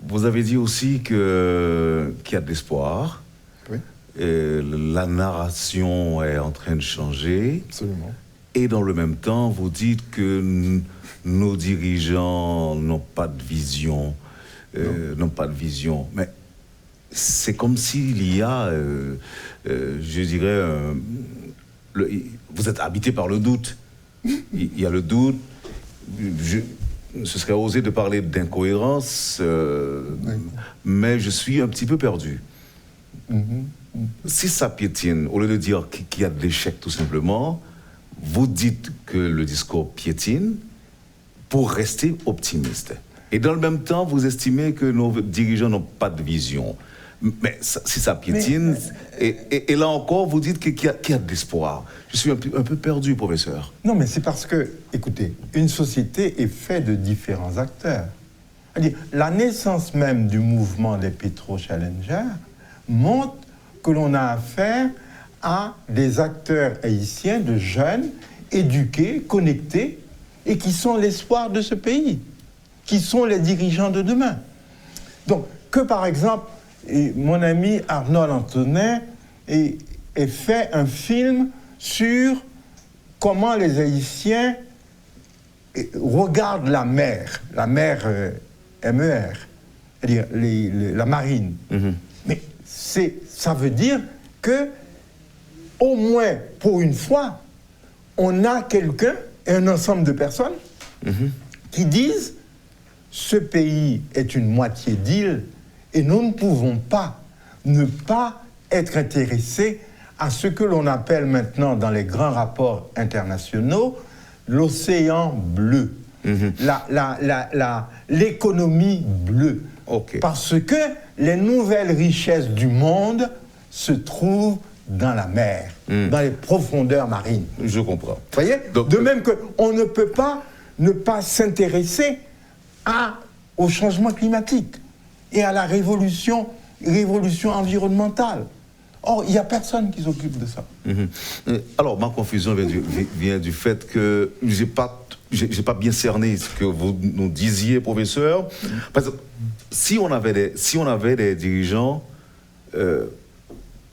C: Vous avez dit aussi qu'il y a de l'espoir.
D: Oui.
C: La narration est en train de changer.
D: Absolument.
C: Et dans le même temps, vous dites que nos dirigeants n'ont pas de vision. N'ont pas de vision. Mais c'est comme s'il y a, je dirais, vous êtes habité par le doute. Il y a le doute. Ce serait osé de parler d'incohérence, mais je suis un petit peu perdu. Si ça piétine, au lieu de dire qu'il y a de l'échec tout simplement, vous dites que le discours piétine pour rester optimiste. Et dans le même temps, vous estimez que nos dirigeants n'ont pas de vision. Mais si ça piétine, et là encore, vous dites qu'il y a de l'espoir. Je suis un peu perdu, professeur.
D: Non, mais c'est parce que, écoutez, une société est faite de différents acteurs. C'est-à-dire, la naissance même du mouvement des pétro-challengers montre que l'on a affaire à des acteurs haïtiens, de jeunes, éduqués, connectés, et qui sont l'espoir de ce pays, qui sont les dirigeants de demain. Donc, que par exemple, mon ami Arnold Antonin ait fait un film sur comment les Haïtiens regardent la mer MER, c'est-à-dire la marine. Mais ça veut dire que, au moins pour une fois, on a quelqu'un et un ensemble de personnes qui disent ce pays est une moitié d'île et nous ne pouvons pas ne pas être intéressés à ce que l'on appelle maintenant dans les grands rapports internationaux l'océan bleu, l'économie bleue.
C: Okay.
D: Parce que les nouvelles richesses du monde se trouvent dans la mer, dans les profondeurs marines.
C: Je comprends.
D: Vous voyez ?
C: Donc,
D: de même qu'on ne peut pas ne pas s'intéresser au changement climatique et à la révolution environnementale. Or, il n'y a personne qui s'occupe de ça.
C: Alors, ma confusion vient du fait que je n'ai pas bien cerné ce que vous nous disiez, professeur. Parce que si on avait des dirigeants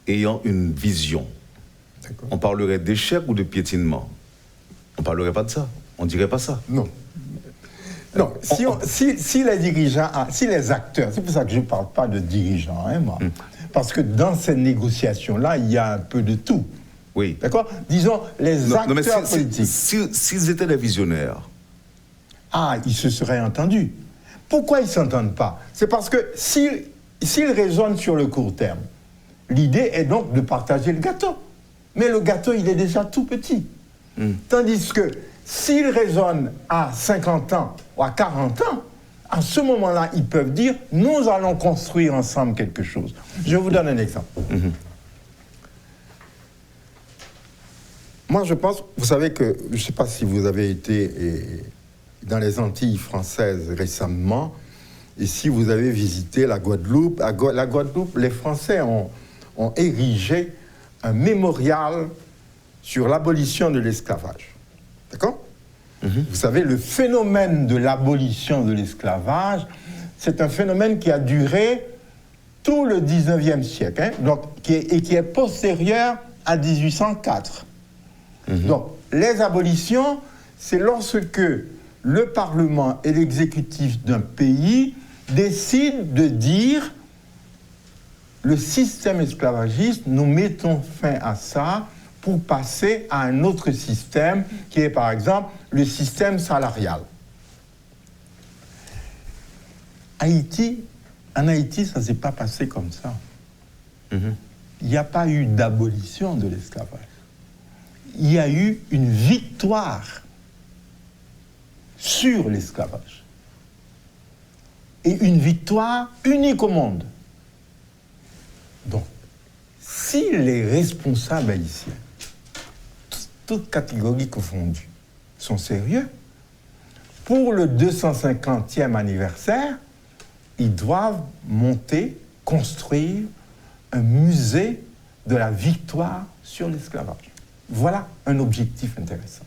C: ayant une vision, on parlerait d'échec ou de piétinement. On ne parlerait pas de ça. On ne dirait pas ça.
D: Non. Non, si les dirigeants, si les acteurs, c'est pour ça que je ne parle pas de dirigeants, moi. Parce que dans ces négociations-là, il y a un peu de tout.
C: Oui.
D: D'accord ? Disons, les acteurs politiques.
C: S'ils étaient des visionnaires.
D: Ils se seraient entendus. Pourquoi ils ne s'entendent pas ? C'est parce que s'ils raisonnent sur le court terme, l'idée est donc de partager le gâteau. Mais le gâteau, il est déjà tout petit. Tandis que s'ils raisonnent à 50 ans ou à 40 ans, à ce moment-là, ils peuvent dire « nous allons construire ensemble quelque chose ». Je vous donne un exemple. Moi, je pense, vous savez que, je ne sais pas si vous avez été dans les Antilles françaises récemment, et si vous avez visité la Guadeloupe. La Guadeloupe, les Français ont érigé un mémorial sur l'abolition de l'esclavage. D'accord ? Vous savez, le phénomène de l'abolition de l'esclavage, c'est un phénomène qui a duré tout le 19e siècle, donc, qui est postérieur à 1804. Donc, les abolitions, c'est lorsque le Parlement et l'exécutif d'un pays décident de dire le système esclavagiste, nous mettons fin à ça pour passer à un autre système qui est par exemple le système salarial. En Haïti, ça ne s'est pas passé comme ça. Il n'y a pas eu d'abolition de l'esclavage. Il y a eu une victoire sur l'esclavage. et une victoire unique au monde. Donc, si les responsables haïtiens, toutes catégories confondues, sont sérieux, pour le 250e anniversaire, ils doivent monter, construire un musée de la victoire sur l'esclavage. Voilà un objectif intéressant.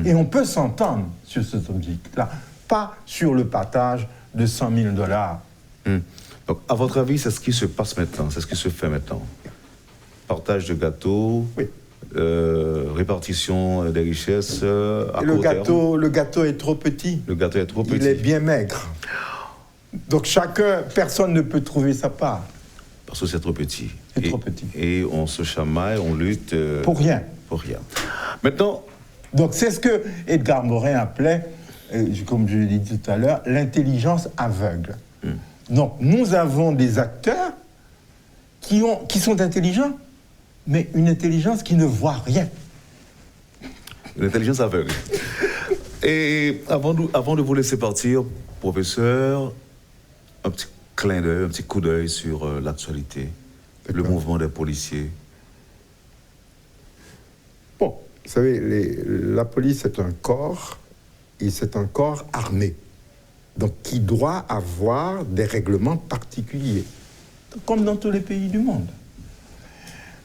D: Et on peut s'entendre sur cet objectif-là, pas sur le partage de 100 000 $.
C: Donc, à votre avis, c'est ce qui se passe maintenant, c'est ce qui se fait maintenant. Partage de gâteaux,
D: Oui.
C: Répartition des richesses à
D: Le
C: court terme.
D: gâteau est trop petit.
C: Le gâteau est trop petit.
D: Il est bien maigre. Donc personne ne peut trouver sa part.
C: Parce que c'est trop petit.
D: C'est trop petit.
C: Et on se chamaille, on lutte.
D: Pour rien.
C: Pour rien. Maintenant,
D: Donc c'est ce que Edgar Morin appelait, comme je l'ai dit tout à l'heure, l'intelligence aveugle. Donc nous avons des acteurs qui sont intelligents, mais une intelligence qui ne voit rien.
C: une intelligence aveugle. Et avant de vous laisser partir, professeur, un petit clin d'œil, un petit coup d'œil sur l'actualité, le mouvement des policiers.
D: Bon, vous savez, la police est un corps, et c'est un corps armé, donc qui doit avoir des règlements particuliers, comme dans tous les pays du monde.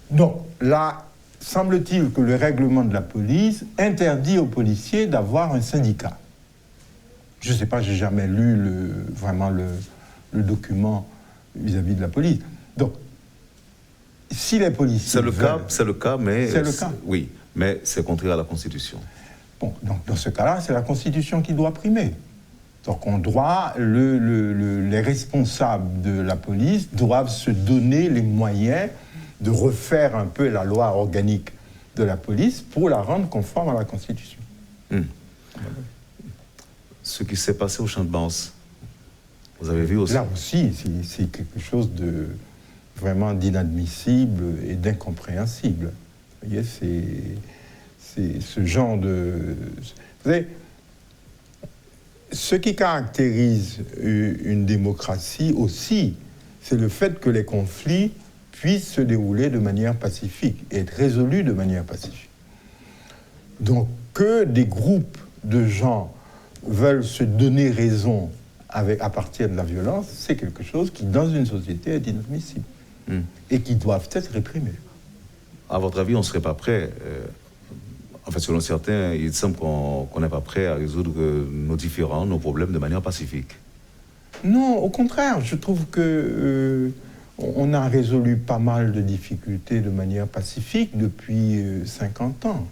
D: Donc là, semble-t-il que le règlement de la police interdit aux policiers d'avoir un syndicat. Je ne sais pas, j'ai jamais lu vraiment le document vis-à-vis de la police. Donc, si les policiers...
C: C'est le cas, mais...
D: C'est le cas.
C: Oui, mais c'est contraire à la Constitution.
D: Bon, donc dans ce cas-là, c'est la Constitution qui doit primer. Donc on doit, les responsables de la police doivent se donner les moyens de refaire un peu la loi organique de la police pour la rendre conforme à la Constitution.
C: Ce qui s'est passé au Champ de Mars, vous avez vu aussi?
D: Là aussi, c'est quelque chose de vraiment d'inadmissible et d'incompréhensible. Vous voyez, c'est ce genre de... Vous savez, ce qui caractérise une démocratie aussi, c'est le fait que les conflits puissent se dérouler de manière pacifique et être résolus de manière pacifique. Donc, que des groupes de gens veulent se donner raison à partir de la violence, c'est quelque chose qui, dans une société, est inadmissible et qui doivent être réprimés.
C: À votre avis, on ne serait pas prêt en fait, selon certains, il semble qu'on n'est pas prêt à résoudre nos différends, nos problèmes de manière pacifique.
D: Non, au contraire, je trouve que on a résolu pas mal de difficultés de manière pacifique depuis 50 ans. Vous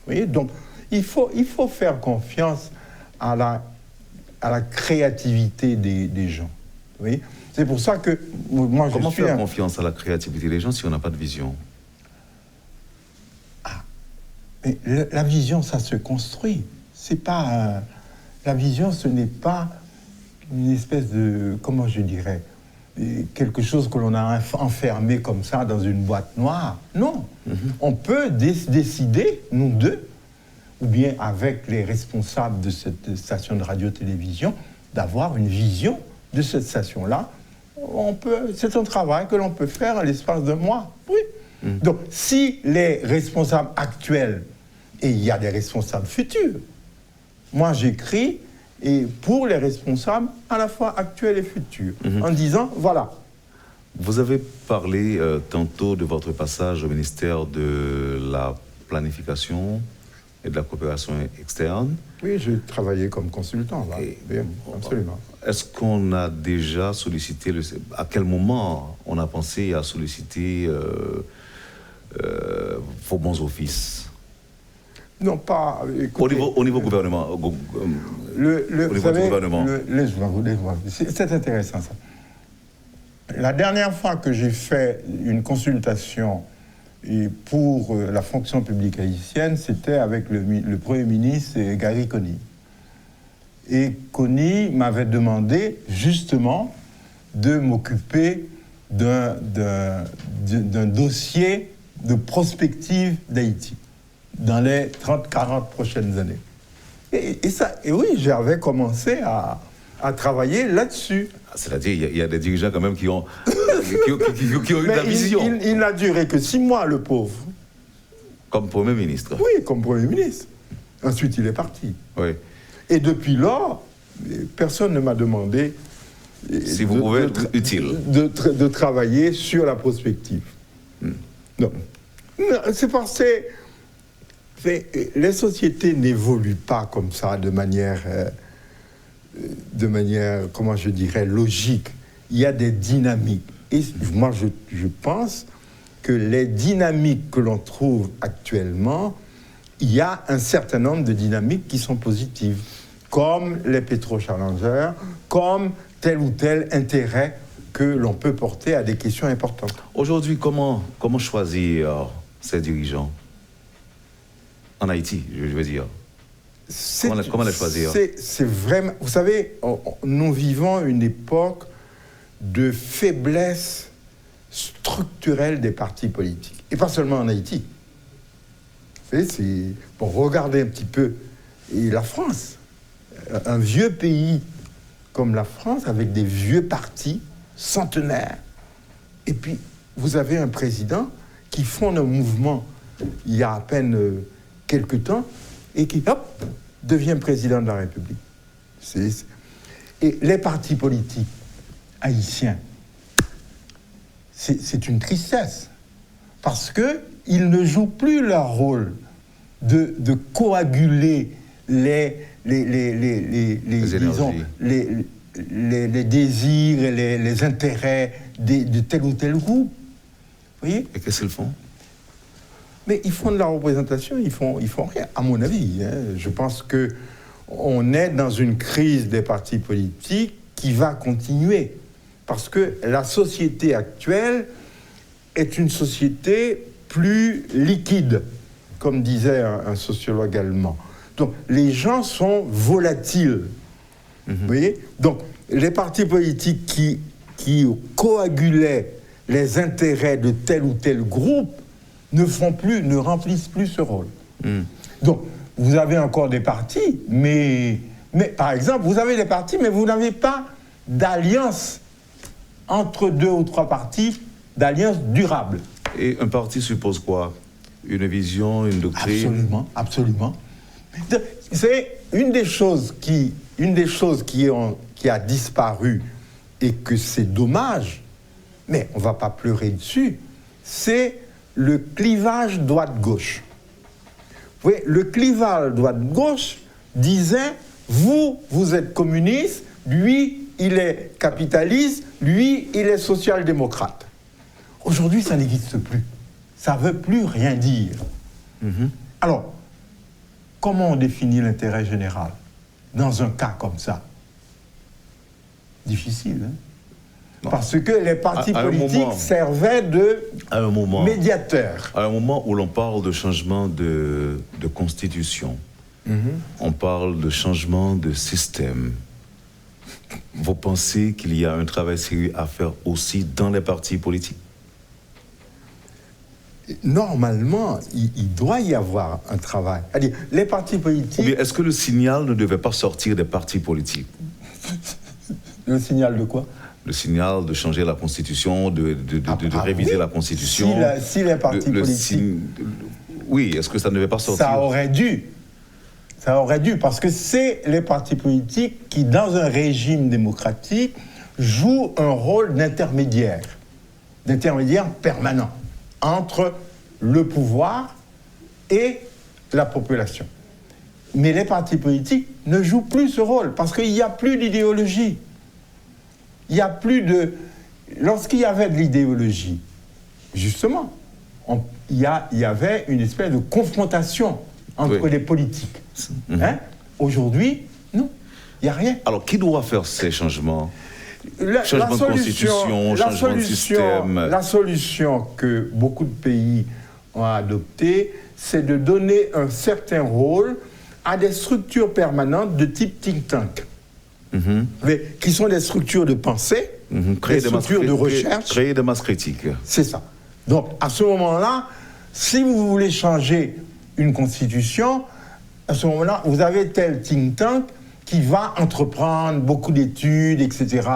D: voyez, donc il faut faire confiance à la créativité des gens. Vous voyez, c'est pour ça que moi
C: Comment
D: je suis
C: faire confiance à la créativité des gens si on n'a pas de vision?
D: Mais la vision, ça se construit. C'est pas la vision, ce n'est pas une espèce de, comment je dirais, quelque chose que l'on a enfermé comme ça dans une boîte noire. Non. On peut décider, nous deux, ou bien avec les responsables de cette station de radio-télévision, d'avoir une vision de cette station-là. C'est un travail que l'on peut faire à l'espace d'un mois. Oui. Donc, si les responsables actuels, et il y a des responsables futurs, moi j'écris et pour les responsables à la fois actuels et futurs, en disant, voilà.
C: Vous avez parlé tantôt de votre passage au ministère de la Planification et de la Coopération externe.
D: Oui, j'ai travaillé comme consultant, là. Bien, absolument.
C: Est-ce qu'on a déjà sollicité, à quel moment on a pensé à solliciter vos bons offices?
D: Non, pas... Écoutez,
C: au niveau gouvernement. Au niveau du gouvernement.
D: C'est intéressant, ça. La dernière fois que j'ai fait une consultation pour la fonction publique haïtienne, c'était avec le Premier ministre Gary Conille. Et Conille m'avait demandé, justement, de m'occuper d'un dossier de prospective d'Haïti dans les 30-40 prochaines années. Et oui, j'avais commencé à à travailler là-dessus.
C: C'est-à-dire, il y a des dirigeants quand même qui ont eu de
D: Mais
C: la vision.
D: il n'a duré que 6 mois, le pauvre.
C: Comme Premier ministre.
D: Oui, comme Premier ministre. Ensuite, il est parti.
C: Oui.
D: Et depuis lors, personne ne m'a demandé
C: Si vous pouvez être utile.
D: de travailler sur la prospective. Non. Non, c'est parce que les sociétés n'évoluent pas comme ça de manière, comment je dirais, logique. Il y a des dynamiques. Et moi, je pense que les dynamiques que l'on trouve actuellement, il y a un certain nombre de dynamiques qui sont positives, comme les pétro-challengers, comme tel ou tel intérêt que l'on peut porter à des questions importantes.
C: Aujourd'hui, comment choisir ces dirigeants en Haïti, je veux dire? Comment les choisir?
D: C'est vraiment... Vous savez, nous vivons une époque de faiblesse structurelle des partis politiques. Et pas seulement en Haïti. Vous savez, pour regarder un petit peu la France, un vieux pays comme la France, avec des vieux partis centenaires. Et puis, vous avez un président qui fonde un mouvement il y a à peine quelques temps et qui, hop, devient président de la République. Et les partis politiques haïtiens, c'est une tristesse, parce qu'ils ne jouent plus leur rôle de coaguler les désirs et les intérêts de tel ou tel groupe. Vous voyez?
C: Et qu'est-ce qu'ils font?
D: Mais ils font de la représentation, ils font rien, à mon avis. Je pense qu'on est dans une crise des partis politiques qui va continuer. Parce que la société actuelle est une société plus liquide, comme disait un sociologue allemand. Donc, les gens sont volatiles. Vous voyez? Donc, les partis politiques qui coagulaient les intérêts de tel ou tel groupe ne remplissent plus ce rôle. Donc, vous avez encore des partis, mais par exemple, vous avez des partis, mais vous n'avez pas d'alliance entre 2 ou 3 partis, d'alliance durable.
C: Et un parti suppose quoi? Une vision, une doctrine?
D: Absolument, absolument. C'est une des choses qui a disparu et que c'est dommage, mais on ne va pas pleurer dessus, c'est le clivage droite-gauche. Vous voyez, le clivage droite-gauche disait, vous êtes communiste, lui, il est capitaliste, lui, il est social-démocrate. Aujourd'hui, ça n'existe plus. Ça ne veut plus rien dire. Alors, comment on définit l'intérêt général dans un cas comme ça? Difficile, hein? Parce que les partis politiques servaient de médiateurs.
C: À un moment où l'on parle de changement de constitution, on parle de changement de système, vous pensez qu'il y a un travail sérieux à faire aussi dans les partis politiques?
D: Normalement, il doit y avoir un travail. C'est-à-dire, les partis politiques...
C: Ou bien est-ce que le signal ne devait pas sortir des partis politiques?
D: Le signal de quoi?
C: Le signal de changer la Constitution, de réviser la Constitution.
D: Si les partis politiques...
C: Oui, est-ce que ça ne devait pas sortir?
D: Ça aurait dû, parce que c'est les partis politiques qui, dans un régime démocratique, jouent un rôle d'intermédiaire permanent entre le pouvoir et la population. Mais les partis politiques ne jouent plus ce rôle, parce qu'il n'y a plus d'idéologie. Il y a plus de... Lorsqu'il y avait de l'idéologie, justement, il y avait une espèce de confrontation entre les politiques. Aujourd'hui, non, il n'y a rien.
C: Alors, qui doit faire ces changements? Changement de constitution, changement de système.
D: La solution que beaucoup de pays ont adoptée, c'est de donner un certain rôle à des structures permanentes de type think tank. Mais qui sont des structures de pensée, des structures de recherche.
C: Créer des masses critiques.
D: C'est ça. Donc, à ce moment-là, si vous voulez changer une constitution, à ce moment-là, vous avez tel think tank qui va entreprendre beaucoup d'études, etc.,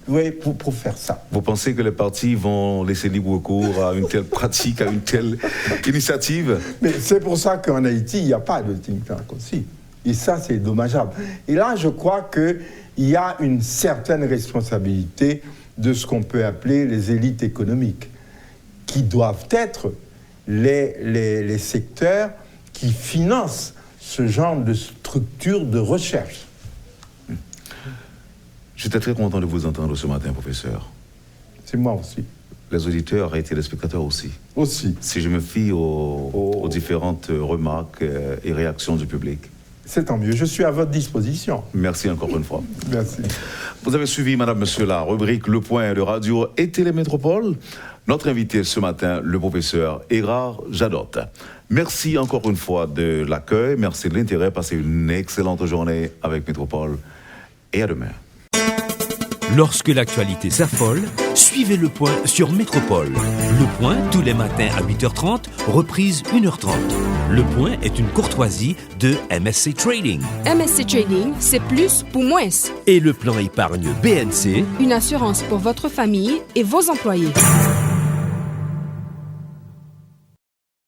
D: oui, pour faire ça.
C: Vous pensez que les partis vont laisser libre cours à une telle pratique, à une telle initiative?
D: Mais c'est pour ça qu'en Haïti, il n'y a pas de think tank aussi. Et ça, c'est dommageable. Et là, je crois qu'il y a une certaine responsabilité de ce qu'on peut appeler les élites économiques, qui doivent être les secteurs qui financent ce genre de structure de recherche.
C: J'étais très content de vous entendre ce matin, professeur.
D: C'est moi aussi.
C: Les auditeurs et téléspectateurs aussi.
D: Aussi.
C: Si je me fie aux différentes remarques et réactions du public.
D: C'est tant mieux. Je suis à votre disposition.
C: Merci encore une fois.
D: Merci.
C: Vous avez suivi, madame, monsieur, la rubrique Le Point de Radio et Télémétropole. Notre invité ce matin, le professeur Érard Jadotte. Merci encore une fois de l'accueil. Merci de l'intérêt. Passez une excellente journée avec Métropole. Et à demain.
A: Lorsque l'actualité s'affole, suivez Le Point sur Métropole. Le Point, tous les matins à 8h30, reprise 1h30. Le Point est une courtoisie de MSC Trading.
B: MSC Trading, c'est plus pour moins.
A: Et le plan épargne BNC,
B: Une assurance pour votre famille et vos employés.